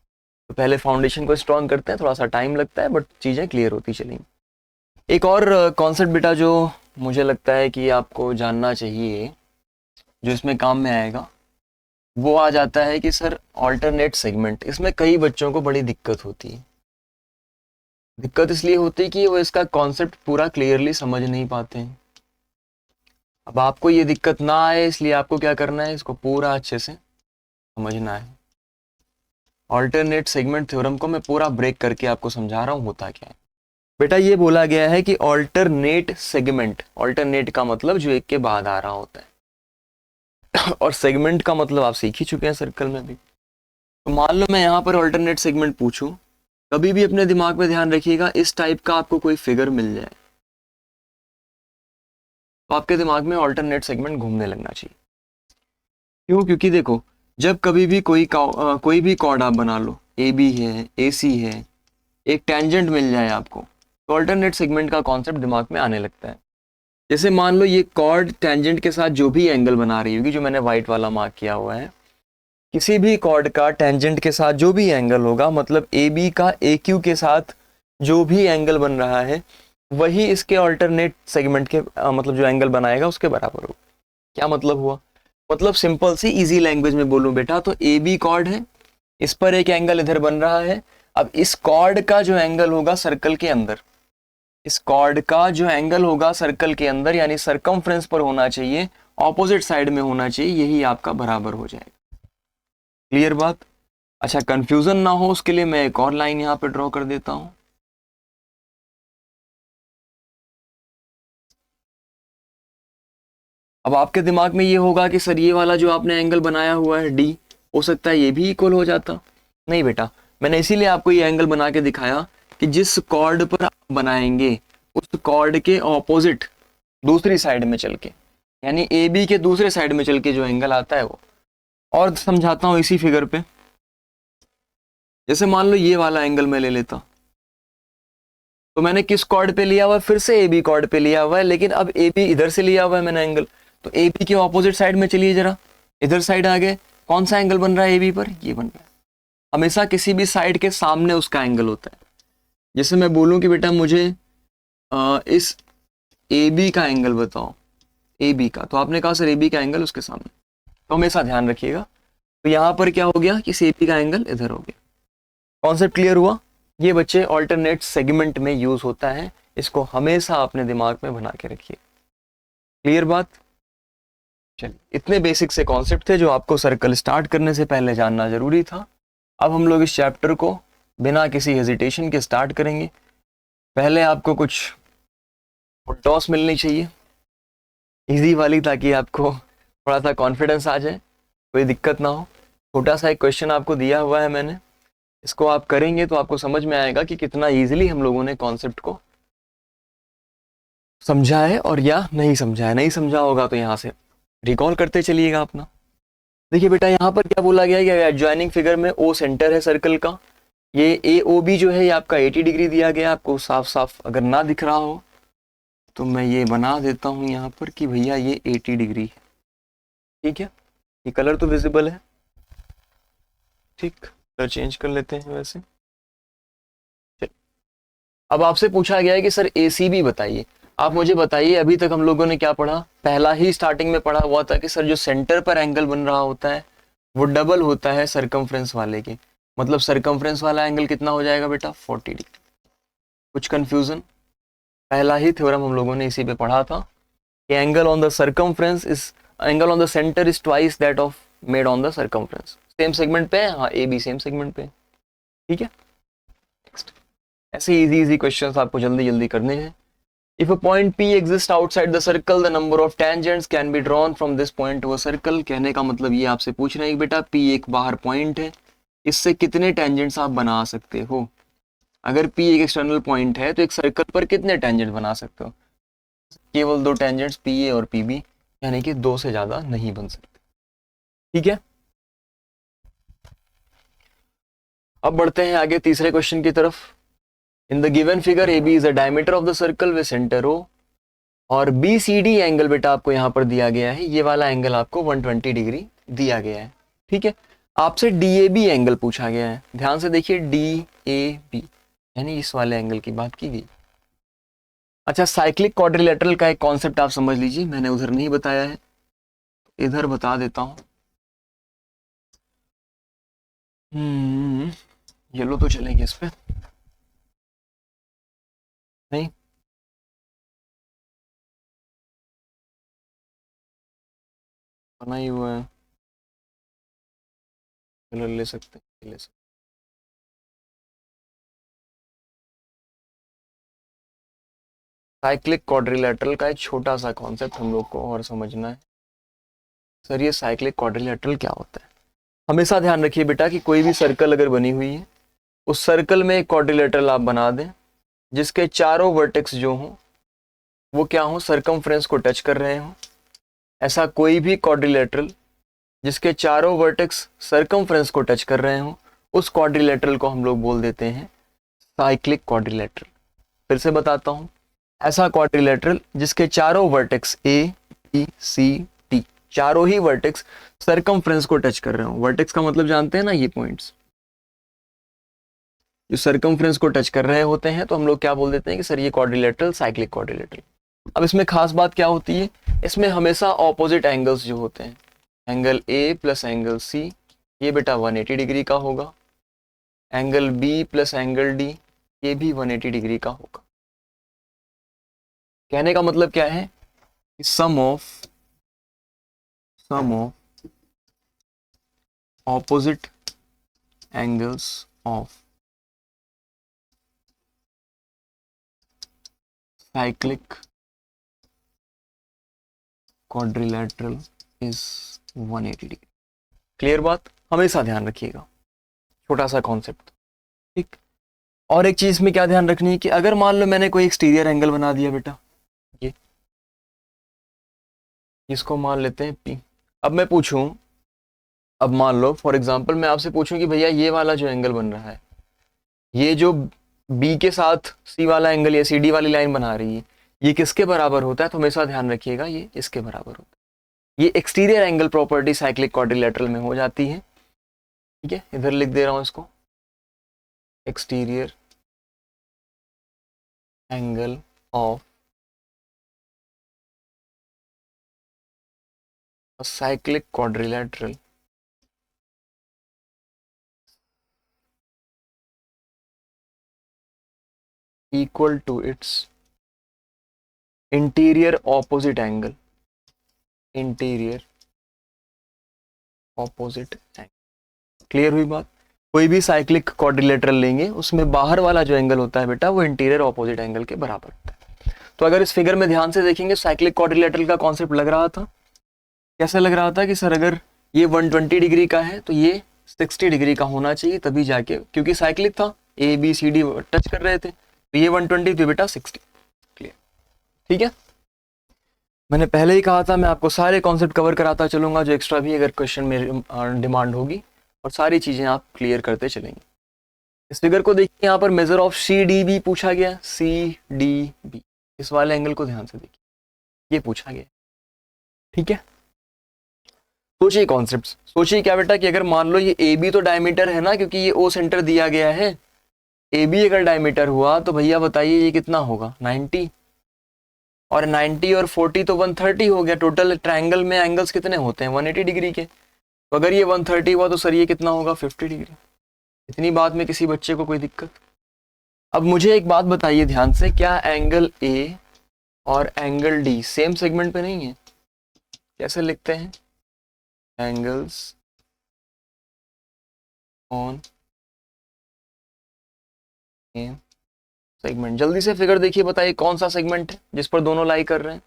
तो पहले फाउंडेशन को स्ट्रांग करते हैं, थोड़ा सा टाइम लगता है बट चीज़ें क्लियर होती चलेंगी। एक और कॉन्सेप्ट बेटा जो मुझे लगता है कि आपको जानना चाहिए, जो इसमें काम में आएगा, वो आ जाता है कि सर ऑल्टरनेट सेगमेंट। इसमें कई बच्चों को बड़ी दिक्कत होती है। दिक्कत इसलिए होती है कि वो इसका कॉन्सेप्ट पूरा क्लियरली समझ नहीं पाते हैं। अब आपको ये दिक्कत ना आए इसलिए आपको क्या करना है, इसको पूरा अच्छे से समझना है। ऑल्टरनेट सेगमेंट थ्योरम को मैं पूरा ब्रेक करके आपको समझा रहा हूँ होता क्या है। बेटा ये बोला गया है कि ऑल्टरनेट सेगमेंट, ऑल्टरनेट का मतलब जो एक के बाद आ रहा होता है और सेगमेंट का मतलब आप सीख ही चुके हैं सर्कल में भी। तो मान लो मैं यहाँ पर ऑल्टरनेट सेगमेंट पूछूं, कभी भी अपने दिमाग में ध्यान रखिएगा, इस टाइप का आपको कोई फिगर मिल जाए तो आपके दिमाग में ऑल्टरनेट सेगमेंट घूमने लगना चाहिए। क्यों? क्योंकि देखो, जब कभी भी कोई भी कॉर्ड आप बना लो, ए बी है, ए सी है, एक टेंजेंट मिल जाए आपको, तो ऑल्टरनेट सेगमेंट का कॉन्सेप्ट दिमाग में आने लगता है। जैसे मान लो ये कॉर्ड टेंजेंट के साथ जो भी एंगल बना रही होगी, जो मैंने व्हाइट वाला मार्क किया हुआ है, किसी भी कॉर्ड का टेंजेंट के साथ जो भी एंगल होगा, मतलब ए बी का ए क्यू के साथ जो भी एंगल बन रहा है, वही इसके ऑल्टरनेट सेगमेंट के मतलब जो एंगल बनाएगा उसके बराबर होगा। क्या मतलब हुआ? मतलब सिंपल सी इजी लैंग्वेज में बोलूं बेटा, तो ए बी कॉर्ड है, इस पर एक एंगल इधर बन रहा है। अब इस कॉर्ड का जो एंगल होगा सर्कल के अंदर, इस कॉर्ड का जो एंगल होगा सर्कल के अंदर यानी सरकमफ्रेंस पर होना चाहिए, ऑपोजिट साइड में होना चाहिए, यही आपका बराबर हो जाएगा। क्लियर बात? अच्छा, कंफ्यूजन ना हो उसके लिए मैं एक और लाइन यहां पे ड्रॉ कर देता हूं। अब आपके दिमाग में ये होगा कि सर ये वाला जो आपने एंगल बनाया हुआ है डी, हो सकता है ये भी इक्वल हो जाता। नहीं बेटा, मैंने इसीलिए आपको ये एंगल बना के दिखाया कि जिस कॉर्ड पर आप बनाएंगे उस कॉर्ड के ऑपोजिट दूसरी साइड में चल के, यानी ए बी के दूसरे साइड में चल के जो एंगल आता है वो। और समझाता हूं इसी फिगर पे। जैसे मान लो ये वाला एंगल मैं ले लेता, तो मैंने किस कॉर्ड पे लिया हुआ है? फिर से ए बी कॉर्ड पे लिया हुआ है, लेकिन अब ए बी इधर से लिया हुआ है मैंने एंगल। तो ए बी के ऑपोजिट साइड में चलिए जरा, इधर साइड आ गए, कौन सा एंगल बन रहा है ए बी पर? ये बन रहा है। हमेशा किसी भी साइड के सामने उसका एंगल होता है। जैसे मैं बोलूं कि बेटा मुझे इस ए बी का एंगल बताओ, ए बी का, तो आपने कहा सर ए बी का एंगल उसके सामने। तो हमेशा ध्यान रखिएगा, तो यहाँ पर क्या हो गया कि ए बी का एंगल इधर हो गया। कॉन्सेप्ट क्लियर हुआ? ये बच्चे ऑल्टरनेट सेगमेंट में यूज होता है, इसको हमेशा अपने दिमाग में बना के रखिए। क्लियर बात? चलिए, इतने बेसिक से कॉन्सेप्ट थे जो आपको सर्कल स्टार्ट करने से पहले जानना जरूरी था। अब हम लोग इस चैप्टर को बिना किसी हेजिटेशन के स्टार्ट करेंगे। पहले आपको कुछ टॉस मिलनी चाहिए इजी वाली, ताकि आपको थोड़ा सा कॉन्फिडेंस आ जाए, कोई दिक्कत ना हो। छोटा सा एक क्वेश्चन आपको दिया हुआ है मैंने, इसको आप करेंगे तो आपको समझ में आएगा कि कितना इजीली हम लोगों ने कॉन्सेप्ट को समझा है और या नहीं समझा है। नहीं समझा होगा तो यहाँ से रिकॉल करते चलिएगा अपना। देखिए बेटा, यहाँ पर क्या बोला गया है कि एडजॉइनिंग फिगर में ओ सेंटर है सर्कल का, ये ए ओ बी जो है ये आपका 80 डिग्री दिया गया। आपको साफ साफ अगर ना दिख रहा हो तो मैं ये बना देता हूँ यहाँ पर कि भैया ये 80 डिग्री है। ठीक है, ये कलर तो विजिबल है। ठीक, कलर चेंज कर लेते हैं वैसे। अब आपसे पूछा गया है कि सर ए सी बी बताइए। आप मुझे बताइए, अभी तक हम लोगों ने क्या पढ़ा? पहला ही स्टार्टिंग में पढ़ा हुआ था कि सर जो सेंटर पर एंगल बन रहा होता है वो डबल होता है सरकमफ्रेंस वाले के। मतलब सरकमफ्रेंस वाला एंगल कितना हो जाएगा बेटा? 40 डिग्री। कुछ कंफ्यूजन? पहला ही थ्योरम हम लोगों ने इसी पे पढ़ा था कि angle on the circumference is, angle on the centre is twice that of made on the circumference. Same segment पे है, हाँ, ए बी सेम सेगमेंट पे। ठीक है, नेक्स्ट। ऐसे इजी इजी क्वेश्चंस आपको जल्दी जल्दी करने हैं। If a point P exists outside the circle, the number of tangents can be drawn from this point to a circle। कहने का मतलब ये आपसे पूछ रहे हैं कि बेटा P एक बाहर पॉइंट है, इससे कितने टेंजेंट्स आप बना सकते हो? अगर P एक एक्सटर्नल पॉइंट है तो एक सर्कल पर कितने टेंजेंट बना सकते हो? केवल 2 टेंजेंट्स PA और PB, यानी कि 2 से ज्यादा नहीं बन सकते। ठीक है, अब बढ़ते हैं आगे तीसरे क्वेश्चन की तरफ। In the given figure A B is the diameter of the circle with centre O, और बी सी डी एंगल बेटा आपको यहाँ पर दिया गया है, ये वाला एंगल आपको 120 डिग्री दिया गया है। ठीक है, आपसे डी ए बी एंगल पूछा गया है, ध्यान से देखिए, डी ए बी यानी इस वाले एंगल की बात की गई। अच्छा, साइक्लिक क्वाड्रिलेटरल का एक कॉन्सेप्ट आप समझ लीजिए, मैंने उधर नहीं बताया है, इधर बता देता हूं। येलो तो चलेगी इस पे, नहीं बना ही हुआ है, कलर ले सकते हैं, ले सकते। साइक्लिक क्वाड्रिलेटरल का एक छोटा सा कॉन्सेप्ट हम लोग को और समझना है। सर ये साइक्लिक क्वाड्रिलेटरल क्या होता है? हमेशा ध्यान रखिए बेटा कि कोई भी सर्कल अगर बनी हुई है, उस सर्कल में एक क्वाड्रिलेटरल आप बना दें जिसके चारों वर्टेक्स जो हों वो क्या हो, सर्कमफ्रेंस को टच कर रहे हों। ऐसा कोई भी क्वाड्रिलेटरल जिसके चारों वर्टेक्स सर्कमफ्रेंस को टच कर रहे हों, उस क्वाड्रिलेटरल को हम लोग बोल देते हैं साइक्लिक क्वाड्रिलेटरल। फिर से बताता हूं, ऐसा क्वाड्रिलेटरल जिसके चारों vertex A B C D, चारों ही वर्टेक्स सर्कमफ्रेंस को टच कर रहे हो। वर्टेक्स का मतलब जानते हैं ना, ये पॉइंट्स जो सर्कमफ्रेंस को टच कर रहे होते हैं, तो हम लोग क्या बोल देते हैं कि सर ये क्वाड्रिलेटरल साइक्लिक क्वाड्रिलेटरल। अब इसमें खास बात क्या होती है, इसमें हमेशा ऑपोजिट एंगल्स जो होते हैं, angle A plus angle C ये बेटा 180 डिग्री का होगा, angle B plus angle D ये भी 180 डिग्री का होगा। कहने का मतलब क्या है, sum of opposite angles of cyclic quadrilateral is 180 degree. Clear बात, हमेशा ध्यान रखिएगा, छोटा सा कॉन्सेप्ट। ठीक, और एक चीज में क्या ध्यान रखनी है कि अगर मान लो मैंने कोई एक्सटीरियर एंगल बना दिया बेटा, ये इसको मान लेते हैं P। अब मैं पूछूं, अब मान लो फॉर एग्जांपल मैं आपसे पूछूं कि भैया ये वाला जो एंगल बन रहा है, ये जो B के साथ C वाला एंगल या CD वाली लाइन बना रही है, ये किसके बराबर होता है? तो हमेशा ध्यान रखिएगा ये इसके बराबर होता है। ये exterior angle property cyclic quadrilateral में हो जाती है। ठीक है, इधर लिख दे रहा हूं इसको, exterior angle of a cyclic quadrilateral equal to its interior opposite angle, interior opposite angle। Clear हुई बात? कोई भी साइक्लिक क्वाड्रिलेटरल लेंगे उसमें बाहर वाला जो एंगल होता है बेटा वो इंटीरियर ऑपोजिट एंगल के बराबर होता है। तो अगर इस फिगर में ध्यान से देखेंगे, साइक्लिक क्वाड्रिलेटरल का कॉन्सेप्ट लग रहा था, कैसे लग रहा था कि सर अगर ये 120 डिग्री का है तो ये 60 डिग्री का होना चाहिए, तभी जाके, क्योंकि साइक्लिक था, A B C D touch कर रहे थे, तो ये 120 तो बेटा 60। क्लियर? ठीक है, मैंने पहले ही कहा था मैं आपको सारे कॉन्सेप्ट कवर कराता चलूंगा, जो एक्स्ट्रा भी अगर क्वेश्चन में डिमांड होगी, और सारी चीजें आप क्लियर करते चलेंगे। इस फिगर को देखिए, यहाँ पर measure of C D B पूछा गया, सी डी बी, इस वाले एंगल को ध्यान से देखिए, ये पूछा गया। ठीक है, सोचिए कॉन्सेप्ट, सोचिए क्या बेटा कि अगर मान लो ये ए बी तो डायमीटर है ना, क्योंकि ये ओ सेंटर दिया गया है, ए बी अगर डायमीटर हुआ तो भैया बताइए ये कितना होगा, 90, और 90 और 40 तो 130 हो गया। टोटल ट्रायंगल में एंगल्स कितने होते हैं, 180 डिग्री के, तो अगर ये 130 हुआ तो सर ये कितना होगा, 50 डिग्री। इतनी बात में किसी बच्चे को कोई दिक्कत? अब मुझे एक बात बताइए ध्यान से, क्या एंगल ए और एंगल डी सेम सेगमेंट पे नहीं है? कैसे लिखते हैं, एंगल्स ऑन सेम सेगमेंट। जल्दी से फिगर देखिए, बताइए कौन सा सेगमेंट है जिस पर दोनों लाई कर रहे हैं?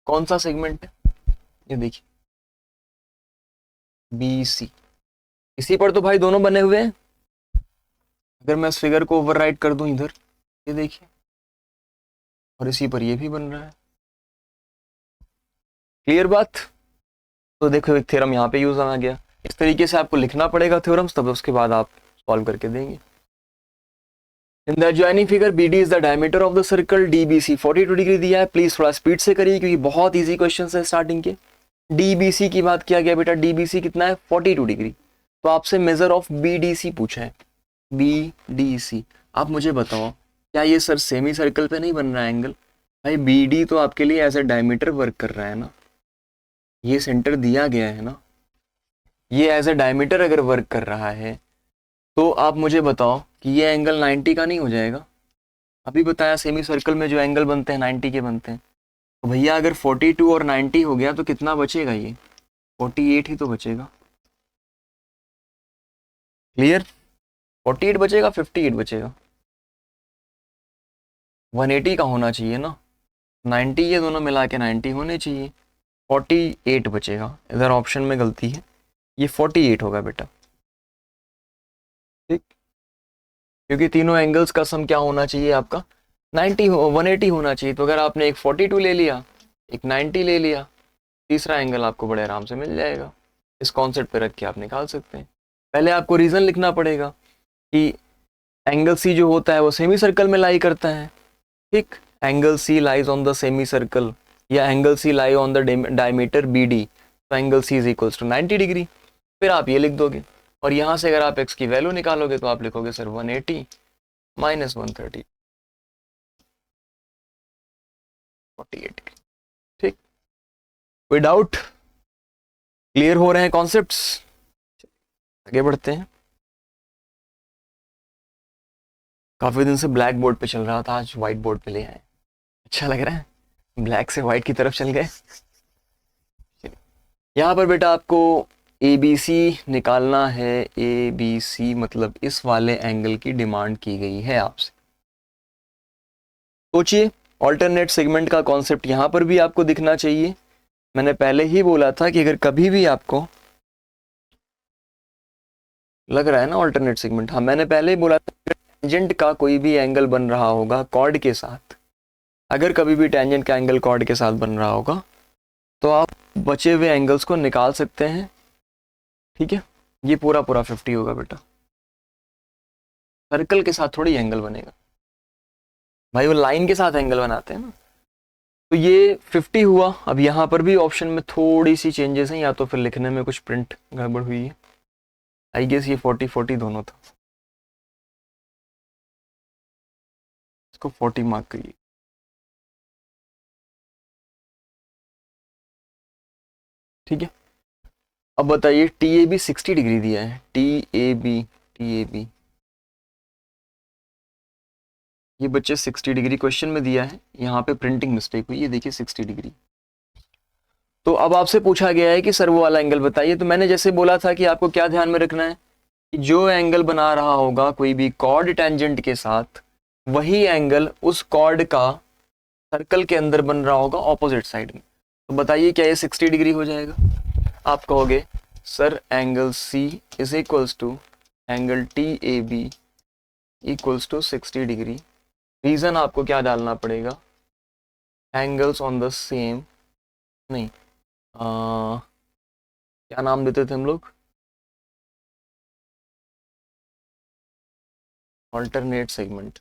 कौन सा सेगमेंट है? ये देखिए, बी सी, इसी पर तो भाई दोनों बने हुए हैं। अगर मैं इस फिगर को ओवरराइट कर दूं इधर, ये देखिए, और इसी पर ये भी बन रहा है। क्लियर बात? तो देखो एक थ्योरम यहाँ पे यूज आ गया। इस तरीके से आपको लिखना पड़ेगा थ्योरम्स, तब उसके बाद आप सॉल्व करके देंगे। In the adjoining figure BD is the diameter of the circle, DBC 42 degree दिया है। प्लीज थोड़ा स्पीड से करिए क्योंकि बहुत इजी क्वेश्चन है स्टार्टिंग के। DBC की बात किया गया बेटा, DBC कितना है 42 डिग्री। तो आपसे मेजर ऑफ BDC पूछा है, BDC। आप मुझे बताओ क्या ये सर सेमी सर्कल पे नहीं बन रहा है एंगल? भाई BD तो आपके लिए एज ए डायमीटर वर्क कर रहा है ना, ये सेंटर दिया गया है ना, ये एज ए डायमीटर अगर वर्क कर रहा है तो आप मुझे बताओ कि ये एंगल 90 का नहीं हो जाएगा? अभी बताया सेमी सर्कल में जो एंगल बनते हैं 90 के बनते हैं। तो भैया अगर 42 और 90 हो गया तो कितना बचेगा? ये 48 ही तो बचेगा। क्लियर? 48 बचेगा, 58 बचेगा, 180 का होना चाहिए ना, 90 ये दोनों मिला के 90 होने चाहिए, 48 बचेगा। इधर ऑप्शन में गलती है, ये 48 होगा बेटा, ठीक? क्योंकि तीनों एंगल्स का सम क्या होना चाहिए आपका 180 होना चाहिए। तो अगर आपने एक 42 ले लिया, एक 90 ले लिया, तीसरा एंगल आपको बड़े आराम से मिल जाएगा। इस कॉन्सेप्ट पे रख के आप निकाल सकते हैं। पहले आपको रीजन लिखना पड़ेगा कि एंगल सी जो होता है वो सेमी सर्कल में लाई करता है, ठीक? Angle C lies on the semicircle, या angle C lie on the diameter BD, तो angle C is equals to 90 degree. फिर आप ये लिख दोगे और यहाँ से अगर आप एक्स की वैल्यू निकालोगे तो आप लिखोगे सर 180 माइनस 130, 48, ठीक? कोई डाउट? क्लियर हो रहे हैं कॉन्सेप्ट्स? आगे बढ़ते हैं। काफी दिन से ब्लैक बोर्ड पे चल रहा था, आज व्हाइट बोर्ड पे ले आए। अच्छा लग रहा है, ब्लैक से व्हाइट की तरफ चल गए। यहाँ पर बेटा आपको ABC निकालना है। ABC मतलब इस वाले एंगल की डिमांड की गई है आपसे। सोचिए, ऑल्टरनेट सेगमेंट का कॉन्सेप्ट यहाँ पर भी आपको दिखना चाहिए। मैंने पहले ही बोला था कि अगर कभी भी आपको लग रहा है ना ऑल्टरनेट सेगमेंट, हाँ मैंने पहले ही बोला था टेंजेंट का कोई भी एंगल बन रहा होगा कॉर्ड के साथ, अगर कभी भी टेंजेंट का एंगल कॉर्ड के साथ बन रहा होगा तो आप बचे हुए एंगल्स को निकाल सकते हैं, ठीक है? ये पूरा पूरा 50 होगा बेटा। सर्कल के साथ थोड़ी एंगल बनेगा भाई, वो लाइन के साथ एंगल बनाते हैं ना। तो ये 50 हुआ। अब यहाँ पर भी ऑप्शन में थोड़ी सी चेंजेस हैं, या तो फिर लिखने में कुछ प्रिंट गड़बड़ हुई है। आई गेस ये 40-40 दोनों था, इसको 40 मार्क करिए, ठीक है? अब बताइए TAB 60 डिग्री दिया है, TAB ये बच्चे 60 डिग्री क्वेश्चन में दिया है, यहाँ पे प्रिंटिंग मिस्टेक हुई है, देखिए 60 डिग्री। तो अब आपसे पूछा गया है कि सर वो वाला एंगल बताइए। तो मैंने जैसे बोला था कि आपको क्या ध्यान में रखना है कि जो एंगल बना रहा होगा कोई भी कॉर्ड टेंजेंट के साथ, वही एंगल उस कॉर्ड का सर्कल के अंदर बन रहा होगा ऑपोजिट साइड में। तो बताइए क्या ये 60 डिग्री हो जाएगा? आप कहोगे sir angle C is equals to angle TAB equals to 60 degree. Reason आपको क्या डालना पड़ेगा? एंगल्स ऑन द सेम, नहीं क्या नाम देते थे हम लोग? Alternate segment.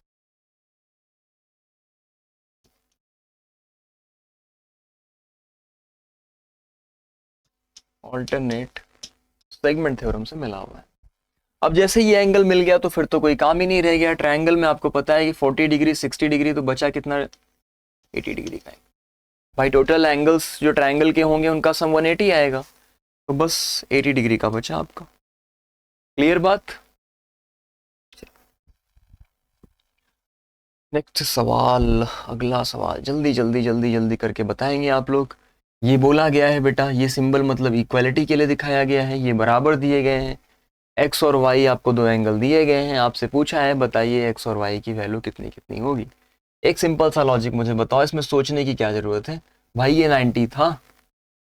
Alternate segment theorem से मिला हुआ है। अब जैसे ये एंगल मिल गया तो फिर तो कोई काम ही नहीं रह गया। ट्रायंगल में आपको पता है कि 40 डिग्री 60 डिग्री, तो बचा कितना? 80 डिग्री का। भाई टोटल एंगल्स जो ट्रायंगल के होंगे उनका सम 180 आएगा, तो बस 80 डिग्री का बचा आपका। क्लियर बात? नेक्स्ट सवाल, अगला सवाल जल्दी जल्दी जल्दी जल्दी करके बताएंगे आप लोग। ये बोला गया है बेटा, ये सिंबल मतलब इक्वालिटी के लिए दिखाया गया है, ये बराबर दिए गए हैं, एक्स और वाई आपको दो एंगल दिए गए हैं। आपसे पूछा है बताइए एक्स और वाई की वैल्यू कितनी कितनी होगी। एक सिंपल सा लॉजिक मुझे बताओ, इसमें सोचने की क्या जरूरत है? भाई ये 90 था,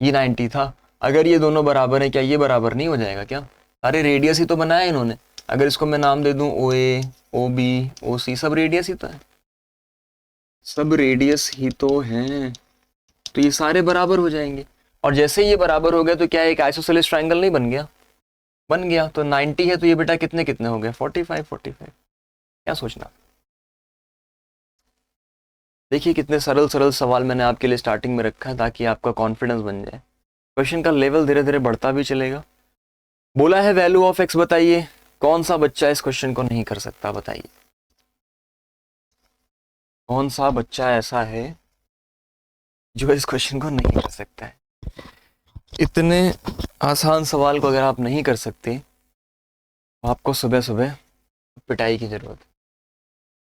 ये 90 था, अगर ये दोनों बराबर है क्या ये बराबर नहीं हो जाएगा क्या? अरे रेडियस ही तो बनाया इन्होंने। अगर इसको मैं नाम दे दूं OA, OB, OC, सब रेडियस ही तो है, सब रेडियस ही तो हैं, तो ये सारे बराबर हो जाएंगे। और जैसे ही ये बराबर हो गया तो क्या एक आइसोसेलेस ट्रायंगल नहीं बन गया? बन गया। तो 90 है तो ये बेटा कितने कितने हो गए? 45 45। क्या सोचना? देखिए कितने सरल सरल सवाल मैंने आपके लिए स्टार्टिंग में रखा है ताकि आपका कॉन्फिडेंस बन जाए, क्वेश्चन का लेवल धीरे धीरे बढ़ता भी चलेगा। बोला है वैल्यू ऑफ एक्स बताइए, कौन सा बच्चा इस क्वेश्चन को नहीं कर सकता? बताइए कौन सा बच्चा ऐसा है जो इस क्वेश्चन को नहीं कर सकता है? इतने आसान सवाल को अगर आप नहीं कर सकते तो आपको सुबह सुबह पिटाई की जरूरत है।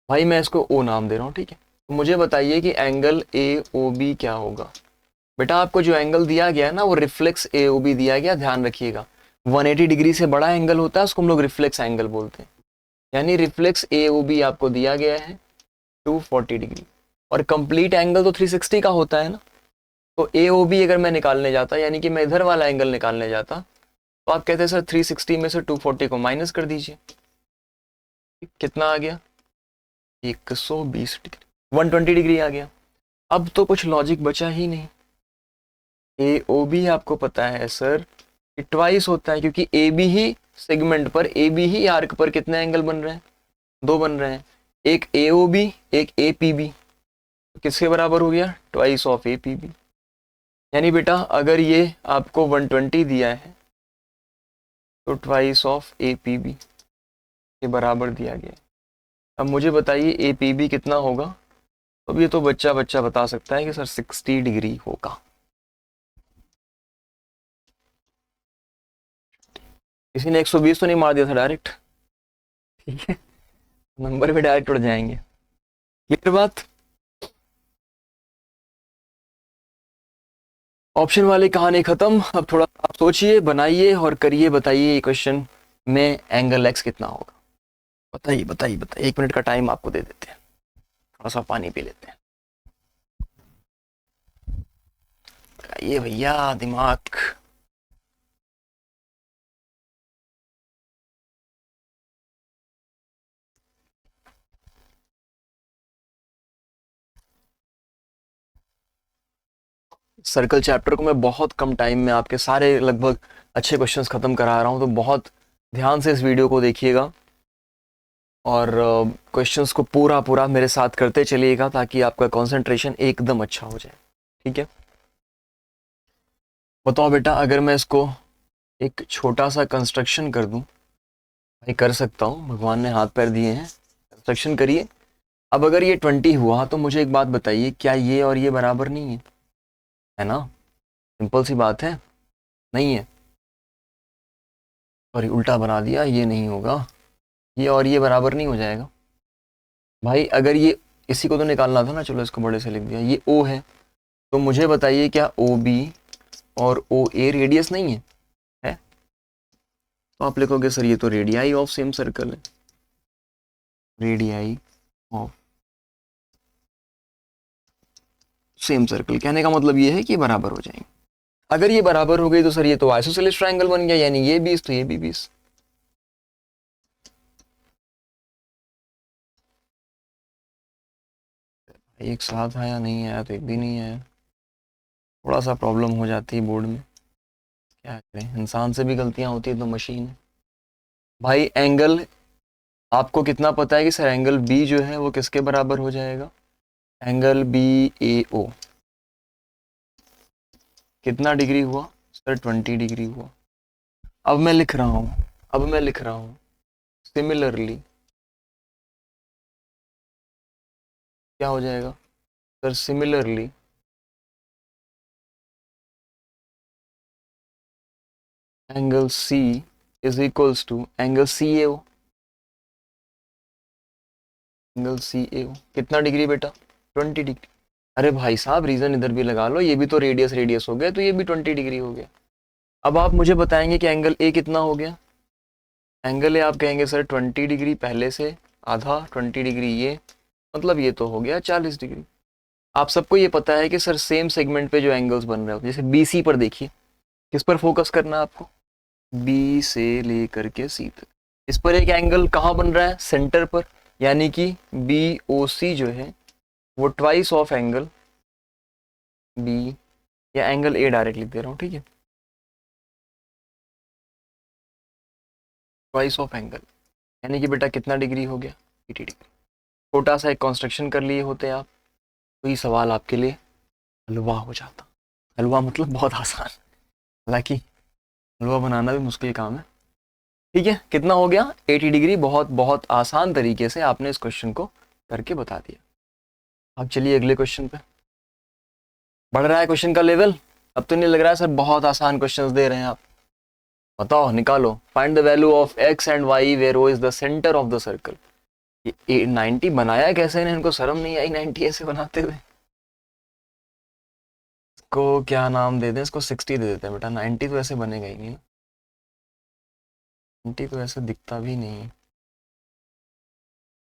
भाई मैं इसको ओ नाम दे रहा हूँ, ठीक है? तो मुझे बताइए कि एंगल ए ओ बी क्या होगा? बेटा आपको जो एंगल दिया गया है ना वो रिफ्लेक्स ए ओ बी दिया गया, ध्यान रखिएगा। 180 डिग्री से बड़ा एंगल होता है उसको हम लोग रिफ्लेक्स एंगल बोलते हैं। यानी रिफ्लेक्स ए ओ बी आपको दिया गया है 240 डिग्री, और कंप्लीट एंगल तो 360 का होता है ना। तो ए ओ बी अगर मैं निकालने जाता, यानी कि मैं इधर वाला एंगल निकालने जाता, तो आप कहते हैं सर 360 में से 240 को माइनस कर दीजिए, कितना आ गया? 120 डिग्री, 120 डिग्री आ गया। अब तो कुछ लॉजिक बचा ही नहीं। ए ओ बी आपको पता है सर ट्वाइस होता है, क्योंकि ए बी ही सेगमेंट पर, ए बी ही आर्क पर कितने एंगल बन रहे हैं? 2 बन रहे हैं, एक ए ओ बी एक ए पी बी। किसके बराबर हो गया? Twice of A P B. यानी बेटा अगर ये आपको 120 दिया है तो twice of A P B के बराबर दिया गया। अब मुझे बताइए ए पी बी कितना होगा? अब ये तो बच्चा बच्चा बता सकता है कि सर 60 डिग्री होगा। किसी ने 120 तो नहीं मार दिया था डायरेक्ट? ठीक है, नंबर भी डायरेक्ट उड़ जाएंगे। क्लियर बात? ऑप्शन वाली कहानी खत्म। अब थोड़ा आप सोचिए, बनाइए और करिए, बताइए क्वेश्चन में एंगल एक्स कितना होगा? बताइए बताइए बताइए, 1 मिनट का टाइम आपको दे देते हैं, थोड़ा सा पानी पी लेते हैं। ये भैया दिमाग। सर्कल चैप्टर को मैं बहुत कम टाइम में आपके सारे लगभग अच्छे क्वेश्चंस खत्म करा रहा हूँ, तो बहुत ध्यान से इस वीडियो को देखिएगा और क्वेश्चंस को पूरा पूरा मेरे साथ करते चलिएगा ताकि आपका कंसंट्रेशन एकदम अच्छा हो जाए। ठीक है, बताओ बेटा अगर मैं इसको एक छोटा सा कंस्ट्रक्शन कर दूं, भाई कर सकता हूँ, भगवान ने हाथ पैर दिए हैं, कंस्ट्रक्शन करिए। अब अगर ये 20 हुआ तो मुझे एक बात बताइए, क्या ये और ये बराबर नहीं है? है ना, सिंपल सी बात है, नहीं है? सॉरी उल्टा बना दिया, ये नहीं होगा, ये और ये बराबर नहीं हो जाएगा। भाई अगर ये, इसी को तो निकालना था ना, चलो इसको बड़े से लिख दिया, ये ओ है, तो मुझे बताइए क्या ओ बी और ओ ए रेडियस नहीं है? है? तो आप लिखोगे सर ये तो रेडियाई ऑफ सेम सर्कल है, रेडियाई ऑफ सेम सर्कल। कहने का मतलब ये है कि बराबर हो जाएंगे। अगर ये बराबर हो गई तो सर ये तो आइसोसेलेस ट्रायंगल बन गया, यानी ये 20 तो ये भी 20। एक साथ आया, नहीं आया तो एक भी नहीं आया, थोड़ा सा प्रॉब्लम हो जाती है बोर्ड में, क्या करें, इंसान से भी गलतियां होती है तो मशीन है। भाई एंगल आपको कितना पता है कि सर एंगल बी जो है वो किसके बराबर हो जाएगा? एंगल बी ए ओ कितना डिग्री हुआ सर? 20 डिग्री हुआ। अब मैं लिख रहा हूं, सिमिलरली क्या हो जाएगा sir? Similarly angle C is equals to angle C A O. Angle C A O कितना डिग्री बेटा? 20 डिग्री। अरे भाई साहब रीजन इधर भी लगा लो, ये भी तो रेडियस रेडियस हो गया, तो ये भी 20 डिग्री हो गया। अब आप मुझे बताएंगे कि एंगल ए कितना हो गया? एंगल ए आप कहेंगे सर 20 डिग्री पहले से आधा, 20 डिग्री ये, मतलब ये तो हो गया 40 डिग्री। आप सबको ये पता है कि सर सेम सेगमेंट पे जो एंगल्स बन रहे हो, जैसे बी सी पर देखिए, किस पर फोकस करना है आपको? बी से लेकर के सी तक, इस पर एक एंगल कहाँ बन रहा है? सेंटर पर, यानी कि बी ओ सी जो है वो ट्वाइस ऑफ एंगल बी या एंगल ए डायरेक्ट लिख दे रहा हूँ, ठीक है। ट्वाइस ऑफ एंगल यानी कि बेटा कितना डिग्री हो गया, 80 डिग्री। छोटा सा एक कंस्ट्रक्शन कर लिए होते आप तो ये सवाल आपके लिए हलवा हो जाता। हलवा मतलब बहुत आसान, हालांकि हलवा बनाना भी मुश्किल काम है, ठीक है। कितना हो गया, 80 डिग्री। बहुत बहुत आसान तरीके से आपने इस क्वेश्चन को करके बता दिया। अब चलिए अगले क्वेश्चन पे। बढ़ रहा है क्वेश्चन का लेवल। अब तो नहीं लग रहा है सर बहुत आसान क्वेश्चंस दे रहे हैं आप। बताओ, निकालो। Find the value of x and y where O is the centre of the circle. ये 90 बनाया कैसे इन्हें, इनको शर्म नहीं आई 90 ऐसे बनाते हुए। इसको क्या नाम दे दें, इसको 60 दे देते हैं बेटा। 90 तो ऐसे बनेगा ही नहीं ना, 90 तो ऐसे दिखता भी नहीं।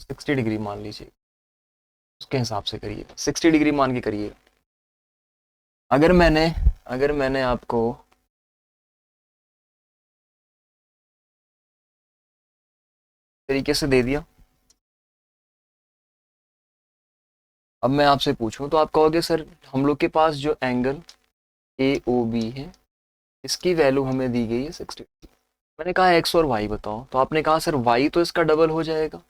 60 डिग्री मान लीजिए, उसके हिसाब से करिए, 60 डिग्री मान के करिए। अगर मैंने आपको तरीके से दे दिया, अब मैं आपसे पूछूं तो आप कहोगे सर हम लोग के पास जो एंगल ए ओ बी है इसकी वैल्यू हमें दी गई है 60। मैंने कहा एक्स और वाई बताओ, तो आपने कहा सर वाई तो इसका डबल हो जाएगा।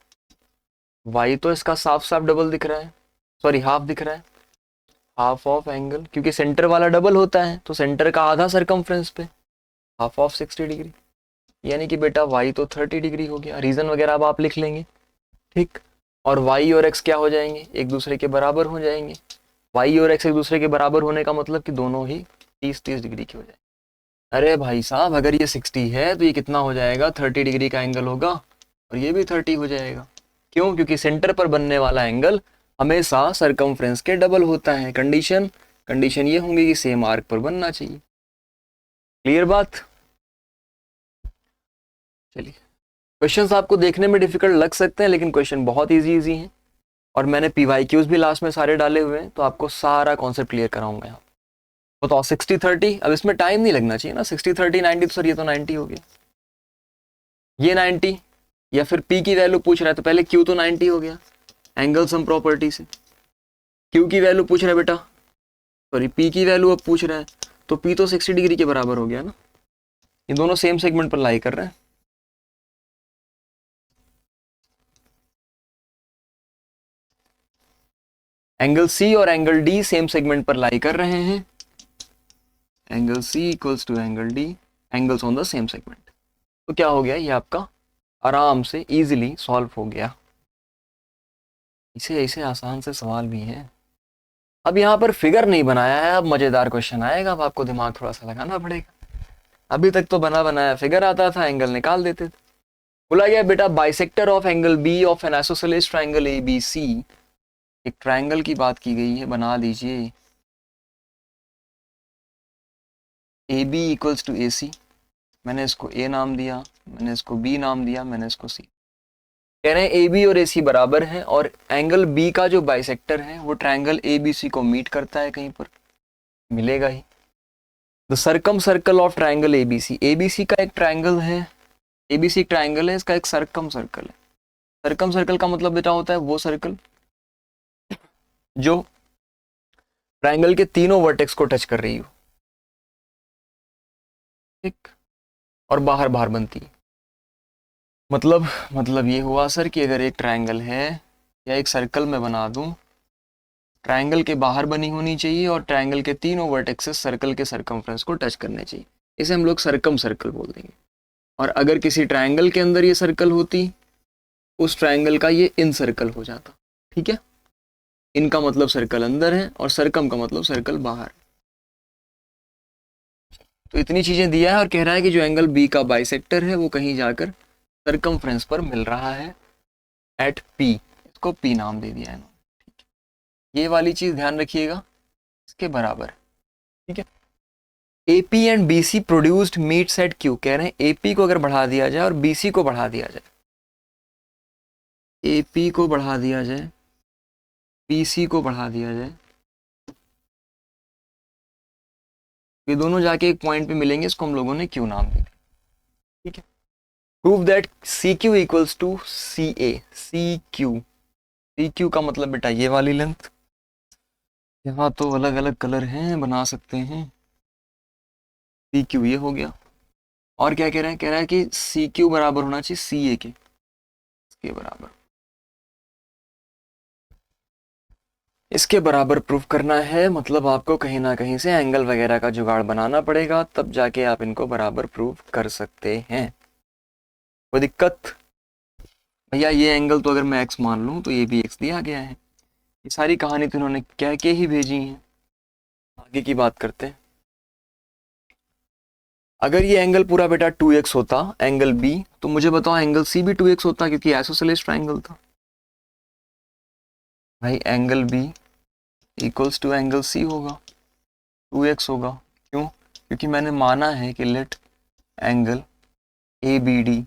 वाई तो इसका साफ साफ डबल दिख रहा है, सॉरी हाफ दिख रहा है। हाफ ऑफ एंगल, क्योंकि सेंटर वाला डबल होता है तो सेंटर का आधा सरकमफ्रेंस पे, हाफ ऑफ 60 डिग्री। यानी कि बेटा वाई तो 30 डिग्री हो गया। रीजन वगैरह अब आप लिख लेंगे, ठीक। और वाई और एक्स क्या हो जाएंगे, एक दूसरे के बराबर हो जाएंगे। वाई और एक्स एक दूसरे के बराबर होने का मतलब कि दोनों ही 30-30 डिग्री के हो जाएंगे। अरे भाई साहब, अगर ये 60 है तो ये कितना हो जाएगा, 30 डिग्री का एंगल होगा, और ये भी 30 हो जाएगा। क्यों, क्योंकि सेंटर पर बनने वाला एंगल हमेशा सरकमफ्रेंस के डबल होता है। कंडीशन ये होंगी कि सेम आर्क पर बनना चाहिए। क्लियर बात। चलिए, क्वेश्चंस आपको देखने में डिफिकल्ट लग सकते हैं लेकिन क्वेश्चन बहुत इजी हैं, और मैंने PYQs भी लास्ट में सारे डाले हुए हैं, तो आपको सारा कॉन्सेप्ट क्लियर कराऊंगा यहाँ। बताओ 60-30, अब इसमें टाइम नहीं लगना चाहिए ना। 60-30 90, तो सर ये तो 90 हो गया, ये 90, या फिर P की वैल्यू पूछ रहा है तो पहले Q तो 90 हो गया एंगल सम प्रॉपर्टी से। Q की वैल्यू पूछ रहा है बेटा, सॉरी P की वैल्यू अब पूछ रहा है, तो P तो 60 डिग्री के बराबर हो गया ना। ये दोनों सेम सेगमेंट पर लाई कर रहे हैं। एंगल C और एंगल D सेम सेगमेंट पर लाई कर रहे हैं। Angle C equals to angle D, angles on the same segment. तो क्या हो गया, ये आपका आराम से इजीली सॉल्व हो गया। इसे ऐसे आसान से सवाल भी है। अब यहाँ पर फिगर नहीं बनाया है, अब मजेदार क्वेश्चन आएगा, अब आपको दिमाग थोड़ा सा लगाना पड़ेगा। अभी तक तो बना बनाया फिगर आता था, एंगल निकाल देते थे। बोला गया बेटा bisector of angle B of an isosceles triangle ABC। एक ट्रायंगल की बात की गई है, बना दीजिए। AB इक्वल्स टू AC, मैंने इसको A नाम दिया, मैंने इसको B नाम दिया, मैंने इसको C। कह रहे हैं AB और AC बराबर हैं, और एंगल B का जो बाइसेक्टर है वो ट्रायंगल ABC को मीट करता है, कहीं पर मिलेगा ही। The circumcircle of triangle ABC, ABC का एक ट्रायंगल है, ABC एक ट्रायंगल है, इसका एक सर्कम सर्कल है। सर्कम सर्कल का मतलब बेटा होता है वो सर्कल जो ट्रायंगल के तीनों वर्टेक्स को टच कर रही हो, ठीक, और बाहर बाहर बनती है। मतलब ये हुआ सर कि अगर एक ट्रायंगल है या एक सर्कल में बना दूं, ट्रायंगल के बाहर बनी होनी चाहिए और ट्रायंगल के तीनों वर्टेक्सेस सर्कल के सरकमफ्रेंस को टच करने चाहिए, इसे हम लोग सर्कम सर्कल बोल देंगे। और अगर किसी ट्रायंगल के अंदर ये सर्कल होती, उस ट्रायंगल का ये इन सर्कल हो जाता, ठीक है। इनका मतलब सर्कल अंदर है और सर्कम का मतलब सर्कल बाहर। तो इतनी चीजें दिया है और कह रहा है कि जो एंगल बी का बाइसेक्टर है वो कहीं जाकर सरकमफ्रेंस पर मिल रहा है एट P, इसको P नाम दे दिया है इन्होंने, ठीक है। ये वाली चीज ध्यान रखिएगा, इसके बराबर, ठीक है। AP and BC produced meets eight Q, कह रहे हैं AP को अगर बढ़ा दिया जाए और BC को बढ़ा दिया जाए, AP को बढ़ा दिया जाए, BC को बढ़ा दिया जाए, ये दोनों जाके एक पॉइंट पे मिलेंगे, इसको हम लोगों ने Q नाम दिया, ठीक है। Prove that CQ equals to CA, CQ का मतलब बेटा ये वाली लेंथ, यहाँ तो अलग अलग कलर हैं, बना सकते हैं। सी क्यू ये हो गया। और क्या कह रहे हैं, कह रहा है कि सी क्यू बराबर होना चाहिए सी ए के बराबर। इसके बराबर प्रूफ करना है, मतलब आपको कहीं ना कहीं से एंगल वगैरह का जुगाड़ बनाना पड़ेगा, तब जाके आप इनको बराबर प्रूफ कर सकते हैं। कोई दिक्कत? भैया ये एंगल तो अगर मैं एक्स मान लूं तो ये भी एक्स दिया गया है। ये सारी कहानी तो इन्होंने कह के ही भेजी है। आगे की बात करते हैं। अगर ये एंगल पूरा बेटा 2x होता एंगल बी, तो मुझे बताओ एंगल सी भी 2x होता, क्योंकि आइसोसेलेस ट्रायंगल था। भाई angle B equals to angle C होगा, 2x होगा। क्यों? क्योंकि मैंने माना है कि let angle A B D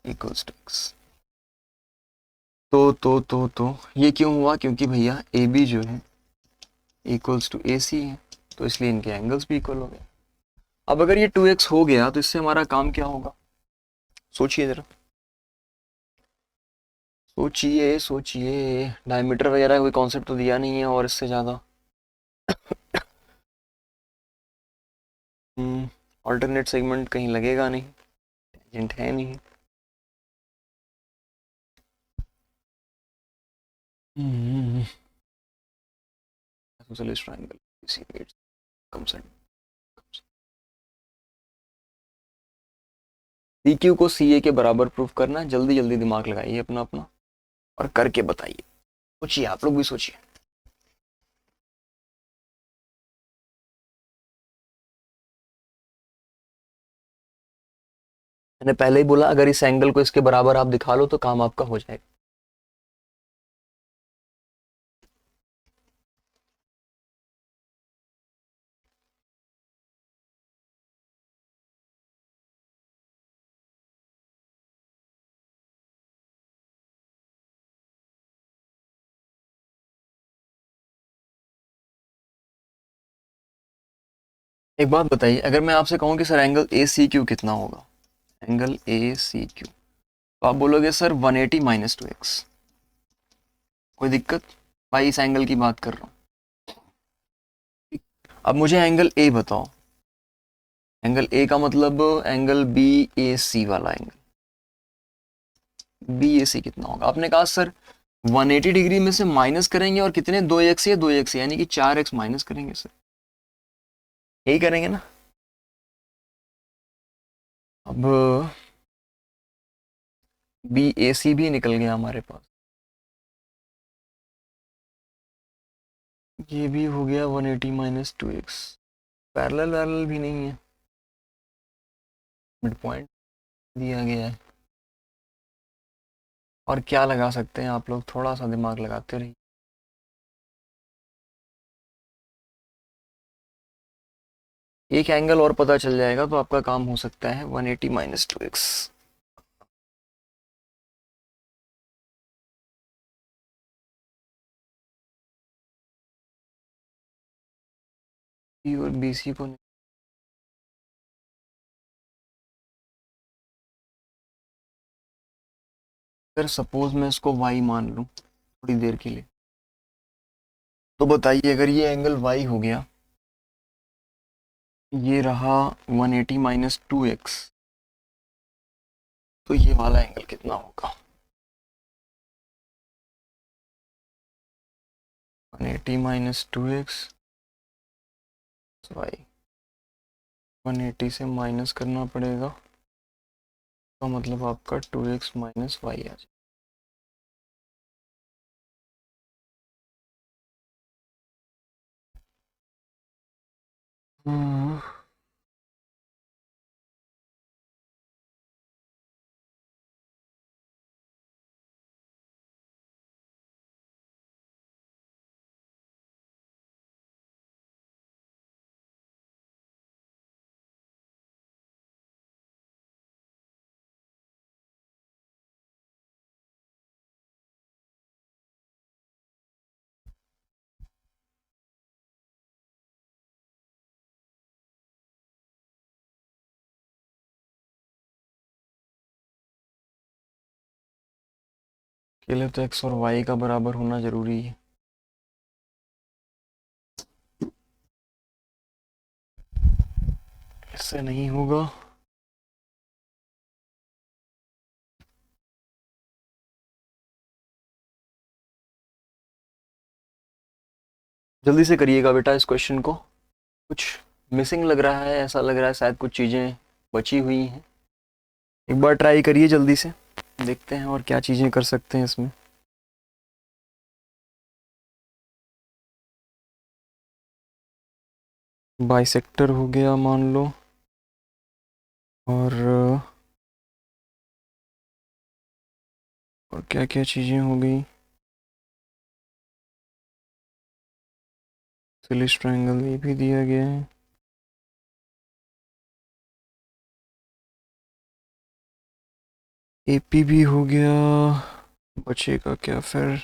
equals to x. तो ये क्यों हुआ? क्योंकि भैया ए बी जो है इक्वल्स टू ए सी है, तो इसलिए इनके एंगल्स भी इक्वल हो गए। अब अगर ये 2x हो गया तो इससे हमारा काम क्या होगा? सोचिए जरा, सोचिए सोचिए। डायमीटर वगैरह कोई कॉन्सेप्ट तो दिया नहीं है, और इससे ज़्यादा ऑल्टरनेट सेगमेंट कहीं लगेगा नहीं, टेंजेंट है नहीं। आइसोसेलेस ट्रायंगल इसी कम से सी क्यू को सी ए के बराबर प्रूफ करना है। जल्दी जल्दी दिमाग लगाइए अपना अपना और करके बताइए। सोचिए, आप लोग भी सोचिए। मैंने पहले ही बोला, अगर इस एंगल को इसके बराबर आप दिखा लो तो काम आपका हो जाएगा। एक बात बताइए, अगर मैं आपसे कहूं कि sir angle A C Q कितना होगा, एंगल ए सी क्यू, तो आप बोलोगे सर 180 माइनस 2x। कोई दिक्कत? भाई इस एंगल की बात कर रहा हूँ। अब मुझे एंगल ए बताओ। एंगल ए का मतलब एंगल बी ए सी वाला एंगल, बी ए सी कितना होगा? आपने कहा सर 180 डिग्री में से माइनस करेंगे और कितने, 2x या 2x यानी कि 4x माइनस करेंगे सर, यही करेंगे ना? अब बी ए सी भी निकल गया हमारे पास, ये भी हो गया 180 माइनस 2x। पैरेलल वैरेलल भी नहीं है, मिड पॉइंट दिया गया है। और क्या लगा सकते हैं आप लोग, थोड़ा सा दिमाग लगाते रहिए। एक एंगल और पता चल जाएगा तो आपका काम हो सकता है, 180 माइनस 2x। और बी सी को, अगर सपोज मैं इसको y मान लूं थोड़ी देर के लिए, तो बताइए अगर ये एंगल y हो गया, ये रहा 180 माइनस 2x, तो ये वाला एंगल कितना होगा? 180 माइनस 2x y, 180 से माइनस करना पड़ेगा, तो मतलब आपका 2x माइनस वाई आ जाएगा। के लिए तो एक्स और वाई का बराबर होना जरूरी है। इससे नहीं होगा। जल्दी से करिएगा बेटा इस क्वेश्चन को। कुछ मिसिंग लग रहा है, ऐसा लग रहा है शायद कुछ चीज़ें बची हुई हैं। एक बार ट्राई करिए जल्दी से, देखते हैं और क्या चीज़ें कर सकते हैं इसमें। बाइसेक्टर हो गया मान लो, और क्या क्या चीज़ें हो गई। सिलिस ट्रायंगल ये भी दिया गया है। एपी भी हो गया, बचेगा क्या फिर।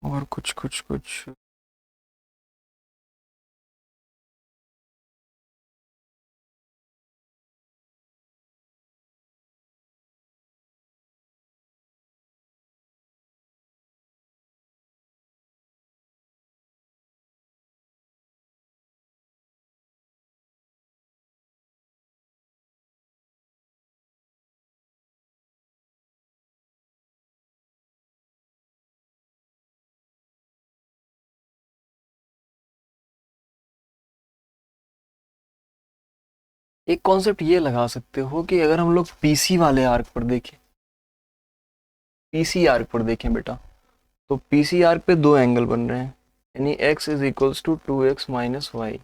और कुछ कुछ कुछ एक कॉन्सेप्ट ये लगा सकते हो कि अगर हम लोग पीसी वाले आर्क पर देखें, पीसी आर्क पर देखें बेटा, तो पीसी आर्क पे दो एंगल बन रहे हैं, यानी x is equals to 2x minus y.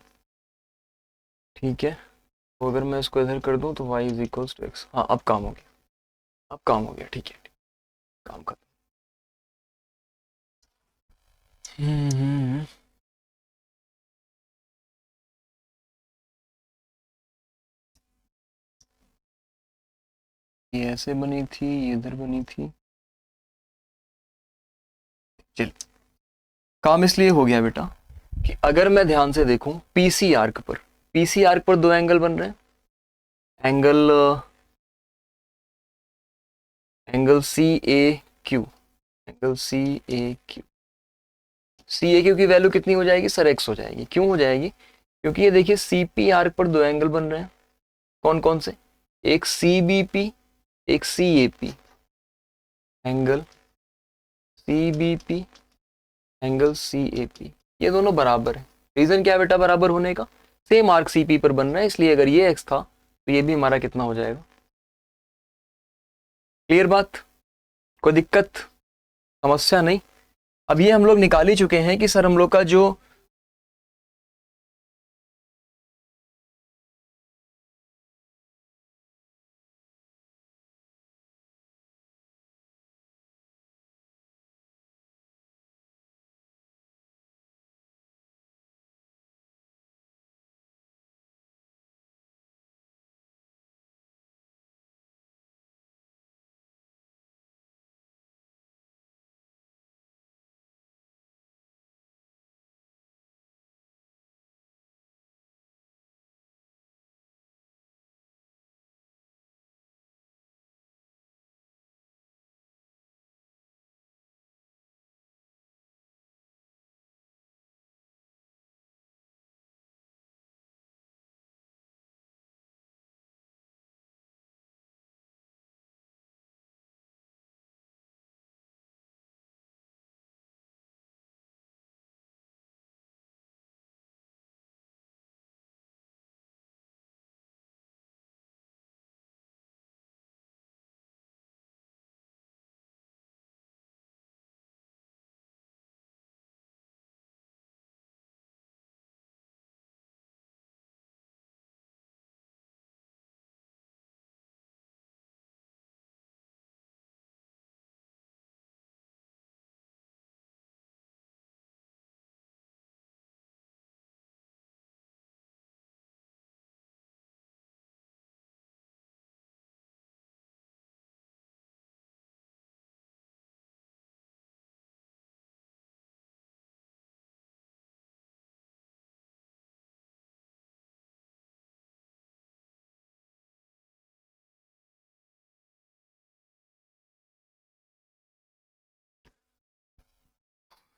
ठीक है, तो अगर मैं इसको इधर कर दूं तो y is equals to x. हाँ अब काम हो गया, अब काम हो गया, ठीक है काम कर। हम्म। ये ऐसे बनी थी, ये इधर बनी थी। चल, काम इसलिए हो गया बेटा कि अगर मैं ध्यान से देखूं पीसी आर्क पर, पीसी आर्क पर दो एंगल बन रहे हैं। Angle angle C A Q, angle C A Q. C A Q की वैल्यू कितनी हो जाएगी सर, एक्स हो जाएगी। क्यों हो जाएगी? क्योंकि ये देखिए सी पी आर्क पर दो एंगल बन रहे हैं। कौन कौन से? एक सी बी पी, एक C A P. Angle C B P, angle C A P, ये दोनों बराबर है। रीजन क्या है बेटा बराबर होने का? सेम आर्क सी पी पर बन रहा है, इसलिए अगर ये एक्स था तो ये भी हमारा कितना हो जाएगा। क्लियर बात? कोई दिक्कत, समस्या नहीं? अब ये हम लोग निकाल ही चुके हैं कि सर हम लोग का जो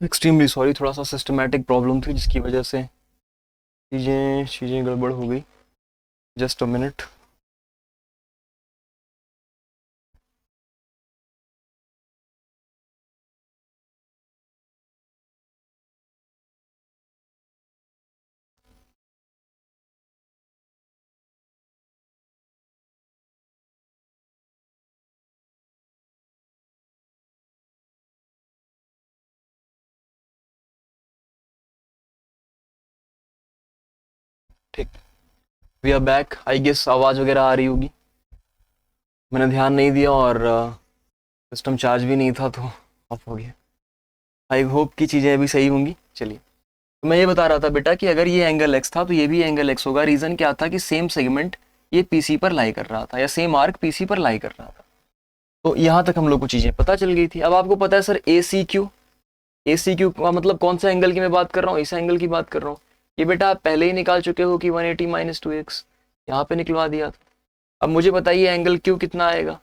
एक्सट्रीमली सॉरी, थोड़ा सा सिस्टमेटिक प्रॉब्लम थी जिसकी वजह से चीज़ें गड़बड़ हो गई। Just a minute. ठीक, we are back. I guess आवाज़ वगैरह आ रही होगी। मैंने ध्यान नहीं दिया और सिस्टम चार्ज भी नहीं था तो ऑफ हो गया। आई होप कि चीज़ें अभी सही होंगी। चलिए, तो मैं ये बता रहा था बेटा कि अगर ये एंगल एक्स था तो ये भी एंगल एक्स होगा। रीज़न क्या था कि सेम सेगमेंट ये पीसी पर लाई कर रहा था, या सेम आर्क पीसी पर लाई कर रहा था। तो यहाँ तक हम लोग को चीज़ें पता चल गई थी। अब आपको पता है सर ए सी क्यू का मतलब कौन सा एंगल की मैं बात कर रहा हूँ? इस एंगल की बात कर रहा हूँ। ये बेटा आप पहले ही निकाल चुके हो कि 180 माइनस 2x, यहाँ पे निकलवा दिया था। अब मुझे बताइए एंगल क्यू कितना आएगा।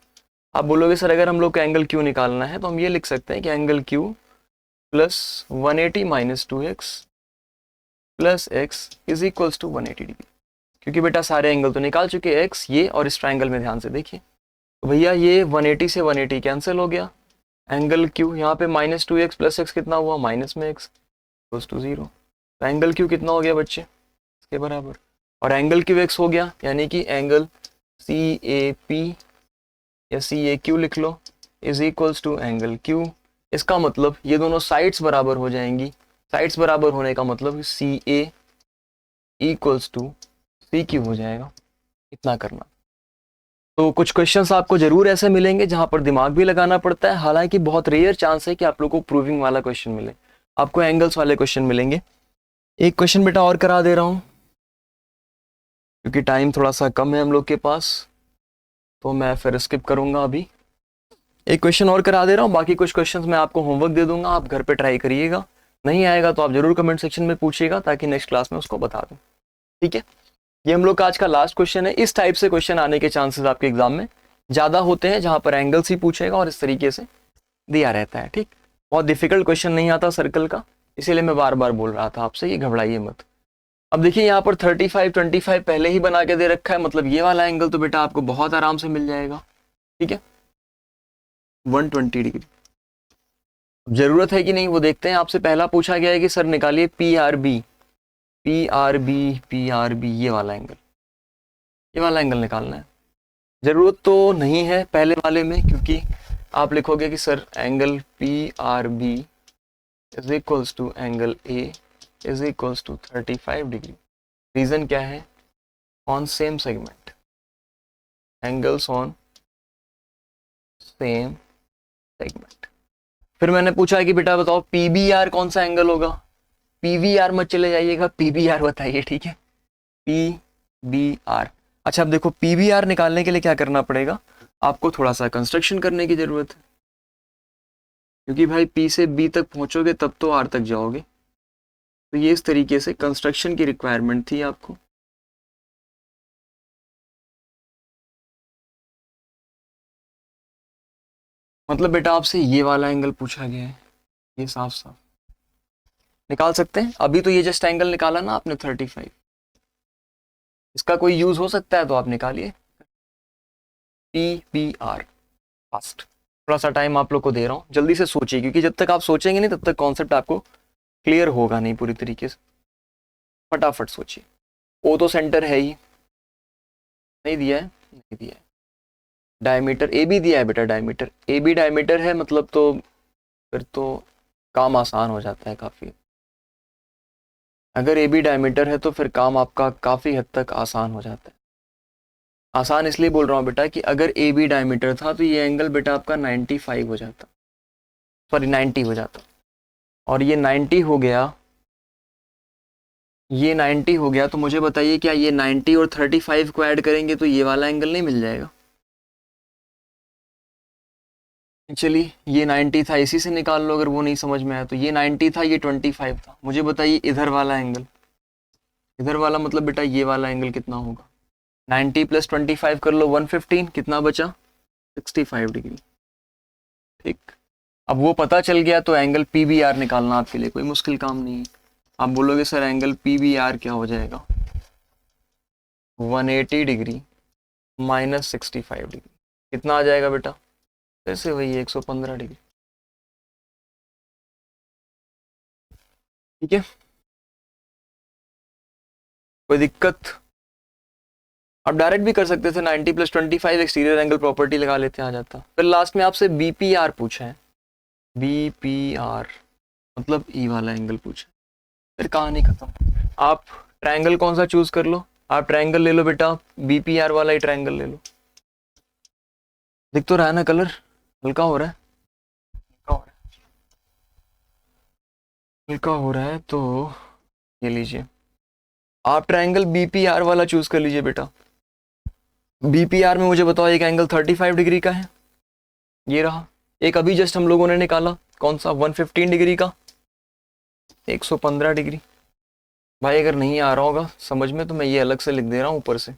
आप बोलोगे सर अगर हम लोग को एंगल क्यू निकालना है तो हम ये लिख सकते हैं कि angle Q plus 180 minus 2x plus x is equals to 180 degree. क्योंकि बेटा सारे एंगल तो निकाल चुके हैं, x ये और इस ट्राइंगल में ध्यान से देखिए। तो भैया ये 180 से 180 कैंसिल हो गया। एंगल क्यू यहाँ पे माइनस 2x प्लस x कितना हुआ? माइनस में x इक्वल्स टू 0। तो एंगल क्यू कितना हो गया बच्चे? इसके बराबर। और एंगल क्यू एक्स हो गया, यानी कि एंगल सी ए पी या सी ए क्यू लिख लो is equals to angle Q. इसका मतलब ये दोनों साइड्स बराबर हो जाएंगी। साइड्स बराबर होने का मतलब सी ए इक्वल्स टू सी क्यू हो जाएगा। इतना करना। तो कुछ क्वेश्चंस आपको जरूर ऐसे मिलेंगे जहां पर दिमाग भी लगाना पड़ता है, हालांकि बहुत रेयर चांस है कि आप लोग को प्रूविंग वाला क्वेश्चन मिले। आपको एंगल्स वाले क्वेश्चन मिलेंगे। एक क्वेश्चन बेटा और करा दे रहा हूं क्योंकि टाइम थोड़ा सा कम है हम लोग के पास, तो मैं फिर स्किप करूंगा अभी। एक क्वेश्चन और करा दे रहा हूँ, बाकी कुछ क्वेश्चंस मैं आपको होमवर्क दे दूंगा, आप घर पे ट्राई करिएगा। नहीं आएगा तो आप जरूर कमेंट सेक्शन में पूछिएगा ताकि नेक्स्ट क्लास में उसको बता दूं। ठीक है, ये हम लोग का आज का लास्ट क्वेश्चन है। इस टाइप से क्वेश्चन आने के चांसेस आपके एग्जाम में ज़्यादा होते हैं जहाँ पर एंगल्स ही पूछेगा और इस तरीके से दिया रहता है। ठीक, बहुत डिफिकल्ट क्वेश्चन नहीं आता सर्कल का, इसीलिए मैं बार बार बोल रहा था आपसे, ये घबराइए मत। अब देखिए यहाँ पर 35 25 पहले ही बना के दे रखा है, मतलब ये वाला एंगल तो बेटा आपको बहुत आराम से मिल जाएगा। ठीक है, 120 डिग्री। जरूरत है कि नहीं वो देखते हैं। आपसे पहला पूछा गया है कि सर निकालिए P R B, P R B, P R B, ये वाला एंगल, ये वाला एंगल निकालना है। जरूरत तो नहीं है पहले वाले में, क्योंकि आप लिखोगे कि sir angle P R B is equals to angle A is equals to 35 degree. Reason क्या है? On same segment, angles on same segment. फिर मैंने पूछा कि बेटा बताओ पीबीआर कौन सा एंगल होगा। पीवीआर मत चले जाइएगा, पीबीआर बताइए। ठीक है, पीबीआर। अच्छा, अब देखो पीबीआर निकालने के लिए क्या करना पड़ेगा, आपको थोड़ा सा कंस्ट्रक्शन करने की जरूरत है, क्योंकि भाई पी से बी तक पहुंचोगे तब तो आर तक जाओगे। तो ये इस तरीके से कंस्ट्रक्शन की रिक्वायरमेंट थी आपको। मतलब बेटा आपसे ये वाला एंगल पूछा गया है, ये साफ साफ निकाल सकते हैं। अभी तो ये जस्ट एंगल निकाला ना आपने 35, इसका कोई यूज हो सकता है तो आप निकालिए। P B R fast. थोड़ा सा टाइम आप लोग को दे रहा हूँ, जल्दी से सोचिए, क्योंकि जब तक आप सोचेंगे नहीं तब तक कॉन्सेप्ट आपको क्लियर होगा नहीं पूरी तरीके से। फटाफट सोचिए। ओ तो सेंटर है ही, नहीं दिया है, नहीं दिया है। डायमीटर ए बी दिया है बेटा, डायमीटर ए बी डायमीटर है, मतलब तो फिर तो काम आसान हो जाता है काफ़ी। अगर ए बी डायमीटर है तो फिर काम आपका काफ़ी हद तक आसान हो जाता है। आसान इसलिए बोल रहा हूँ बेटा कि अगर ए बी डायमीटर था तो ये एंगल बेटा आपका 95 हो जाता, सॉरी 90 हो जाता, और ये 90 हो गया, ये 90 हो गया। तो मुझे बताइए क्या ये 90 और 35 को ऐड करेंगे तो ये वाला एंगल नहीं मिल जाएगा? चलिए, ये 90 था, इसी से निकाल लो अगर वो नहीं समझ में आया तो। ये 90 था, ये 25 था। मुझे बताइए इधर वाला एंगल, इधर वाला मतलब बेटा ये वाला एंगल कितना होगा? 90 प्लस 25 कर लो 115, कितना बचा? 65 डिग्री। ठीक, अब वो पता चल गया तो एंगल पी बी आर निकालना आपके लिए कोई मुश्किल काम नहीं है। आप बोलोगे sir angle P B R क्या हो जाएगा, 180 डिग्री माइनस 65 डिग्री, कितना आ जाएगा बेटा, फिर से वही 115 डिग्री। ठीक है, कोई दिक्कत? आप डायरेक्ट भी कर सकते थे, 90 + 25 एक्सटीरियर एंगल प्रॉपर्टी लगा लेते आ जाता। फिर लास्ट में आपसे बी पी आर पूछा है, बी पी आर मतलब ई वाला एंगल पूछा, फिर कहानी खत्म। आप ट्रायंगल कौन सा चूज कर लो, आप ट्रायंगल ले लो बेटा, बी पी आर वाला ही ट्रायंगल ले लो। दिख तो रहा है ना कलर, हल्का हो रहा है, हल्का हो रहा है, हल्का हो रहा है, तो ये लीजिए, आप ट्रायंगल बी पी आर वाला चूज कर लीजिए बेटा। बी पी आर में मुझे बताओ एक एंगल 35 डिग्री का है, ये रहा। एक अभी जस्ट हम लोगों ने निकाला कौन सा, 115 डिग्री का, 115 डिग्री। भाई अगर नहीं आ रहा होगा समझ में तो मैं ये अलग से लिख दे रहा हूँ ऊपर से,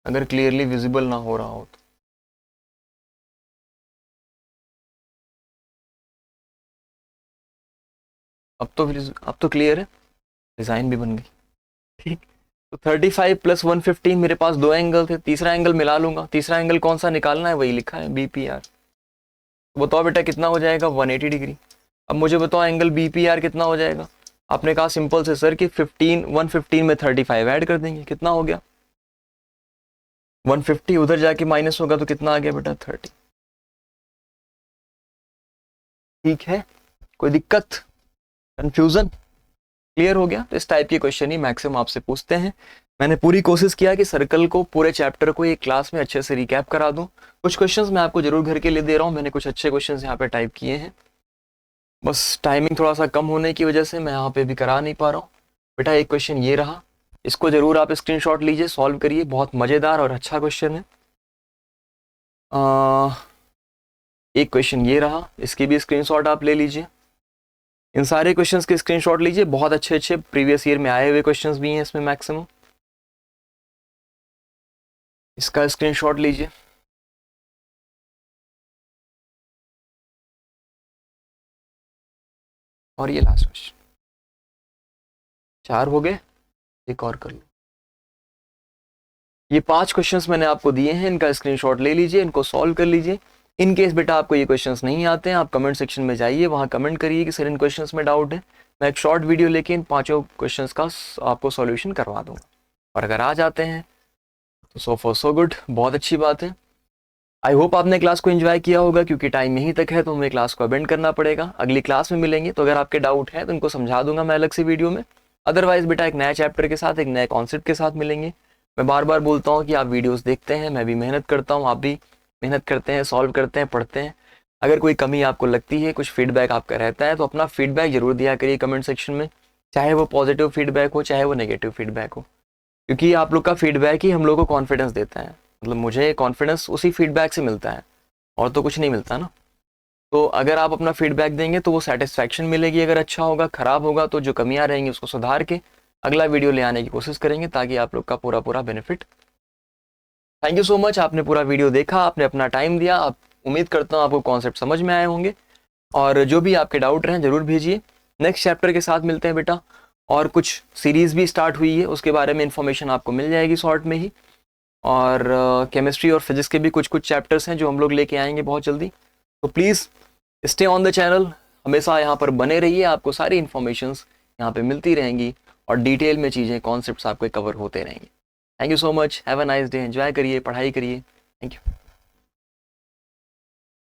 अगर क्लियरली विजिबल ना हो रहा हो तो। अब तो क्लियर है, डिजाइन भी बन गई। ठीक, तो 35 + 115, मेरे पास दो एंगल थे, तीसरा एंगल मिला लूंगा। तीसरा एंगल कौन सा निकालना है, वही लिखा है बी पी आर। तो बताओ बेटा कितना हो जाएगा, 180 डिग्री। अब मुझे बताओ एंगल बी पी आर कितना हो जाएगा। आपने कहा सिंपल से सर कि 115 में 35 ऐड कर देंगे, कितना हो गया 150, उधर जाके माइनस होगा तो कितना आ गया बेटा 30। ठीक है, कोई दिक्कत, कंफ्यूजन क्लियर हो गया? तो इस टाइप के क्वेश्चन ही मैक्सिमम आपसे पूछते हैं। मैंने पूरी कोशिश किया कि सर्कल को, पूरे चैप्टर को एक क्लास में अच्छे से रिकैप करा दूं। कुछ क्वेश्चंस मैं आपको जरूर घर के लिए दे रहा हूं, मैंने कुछ अच्छे क्वेश्चंस यहाँ पे टाइप किए हैं, बस टाइमिंग थोड़ा सा कम होने की वजह से मैं यहाँ पे भी करा नहीं पा रहा हूँ। बेटा एक क्वेश्चन ये रहा, इसको जरूर आप स्क्रीनशॉट लीजिए, सॉल्व करिए, बहुत मज़ेदार और अच्छा क्वेश्चन है। एक क्वेश्चन ये रहा, इसकी भी स्क्रीनशॉट आप ले लीजिए। इन सारे क्वेश्चंस के स्क्रीनशॉट लीजिए, बहुत अच्छे अच्छे प्रीवियस ईयर में आए हुए क्वेश्चंस भी हैं इसमें मैक्सिमम, इसका स्क्रीनशॉट लीजिए। और ये लास्ट क्वेश्चन, 4 हो गए, एक और कर लो। ये 5 क्वेश्चंस मैंने आपको दिए हैं, इनका स्क्रीनशॉट ले लीजिए, इनको सॉल्व कर लीजिए। इन केस बेटा आपको ये क्वेश्चंस नहीं आते हैं, आप कमेंट सेक्शन में जाइए, वहाँ कमेंट करिए कि सर इन क्वेश्चंस में डाउट है, मैं एक शॉर्ट वीडियो लेके इन 5 क्वेश्चंस का आपको सॉल्यूशन करवा दूंगा। और अगर आ जाते हैं तो सो फॉर सो गुड, बहुत अच्छी बात है। आई होप आपने क्लास को एंजॉय किया होगा, क्योंकि टाइम यहीं तक है तो हमें क्लास को अटेंड करना पड़ेगा। अगली क्लास में मिलेंगे, तो अगर आपके डाउट है तो उनको समझा दूंगा मैं अलग से वीडियो में। अदरवाइज बेटा एक नया चैप्टर के साथ, एक नए कॉन्सेप्ट के साथ मिलेंगे। मैं बार बार बोलता हूँ कि आप वीडियोस देखते हैं, मैं भी मेहनत करता हूँ, आप भी मेहनत करते हैं, सॉल्व करते हैं, पढ़ते हैं। अगर कोई कमी आपको लगती है, कुछ फीडबैक आपका रहता है, तो अपना फीडबैक जरूर दिया करिए कमेंट सेक्शन में, चाहे वो पॉजिटिव फीडबैक हो, चाहे वो नेगेटिव फीडबैक हो, क्योंकि आप लोग का फीडबैक ही हम लोग को कॉन्फिडेंस देता है। मतलब मुझे कॉन्फिडेंस उसी फीडबैक से मिलता है, और तो कुछ नहीं मिलता ना। तो अगर आप अपना फीडबैक देंगे तो वो सेटिस्फैक्शन मिलेगी, अगर अच्छा होगा, खराब होगा तो जो कमियां रहेंगी उसको सुधार के अगला वीडियो ले आने की कोशिश करेंगे, ताकि आप लोग का पूरा पूरा benefit. Thank you so much, आपने पूरा वीडियो देखा, आपने अपना टाइम दिया। आप उम्मीद करता हूँ आपको कॉन्सेप्ट समझ में आए होंगे, और जो भी आपके डाउट रहें जरूर भेजिए। नेक्स्ट चैप्टर के साथ मिलते हैं बेटा, और कुछ सीरीज़ भी स्टार्ट हुई है, उसके बारे में इंफॉर्मेशन आपको मिल जाएगी शॉर्ट में ही। और केमिस्ट्री और फिजिक्स के भी कुछ कुछ चैप्टर्स हैं जो हम लोग लेके आएंगे बहुत जल्दी। तो please stay on the channel, हमेशा यहाँ पर बने रहिए, आपको सारी इन्फॉर्मेशंस यहाँ पे मिलती रहेंगी, और डिटेल में चीज़ें, कॉन्सेप्ट्स आपके कवर होते रहेंगे। Thank you so much, have a nice day, enjoy करिए, पढ़ाई करिए, थैंक यू।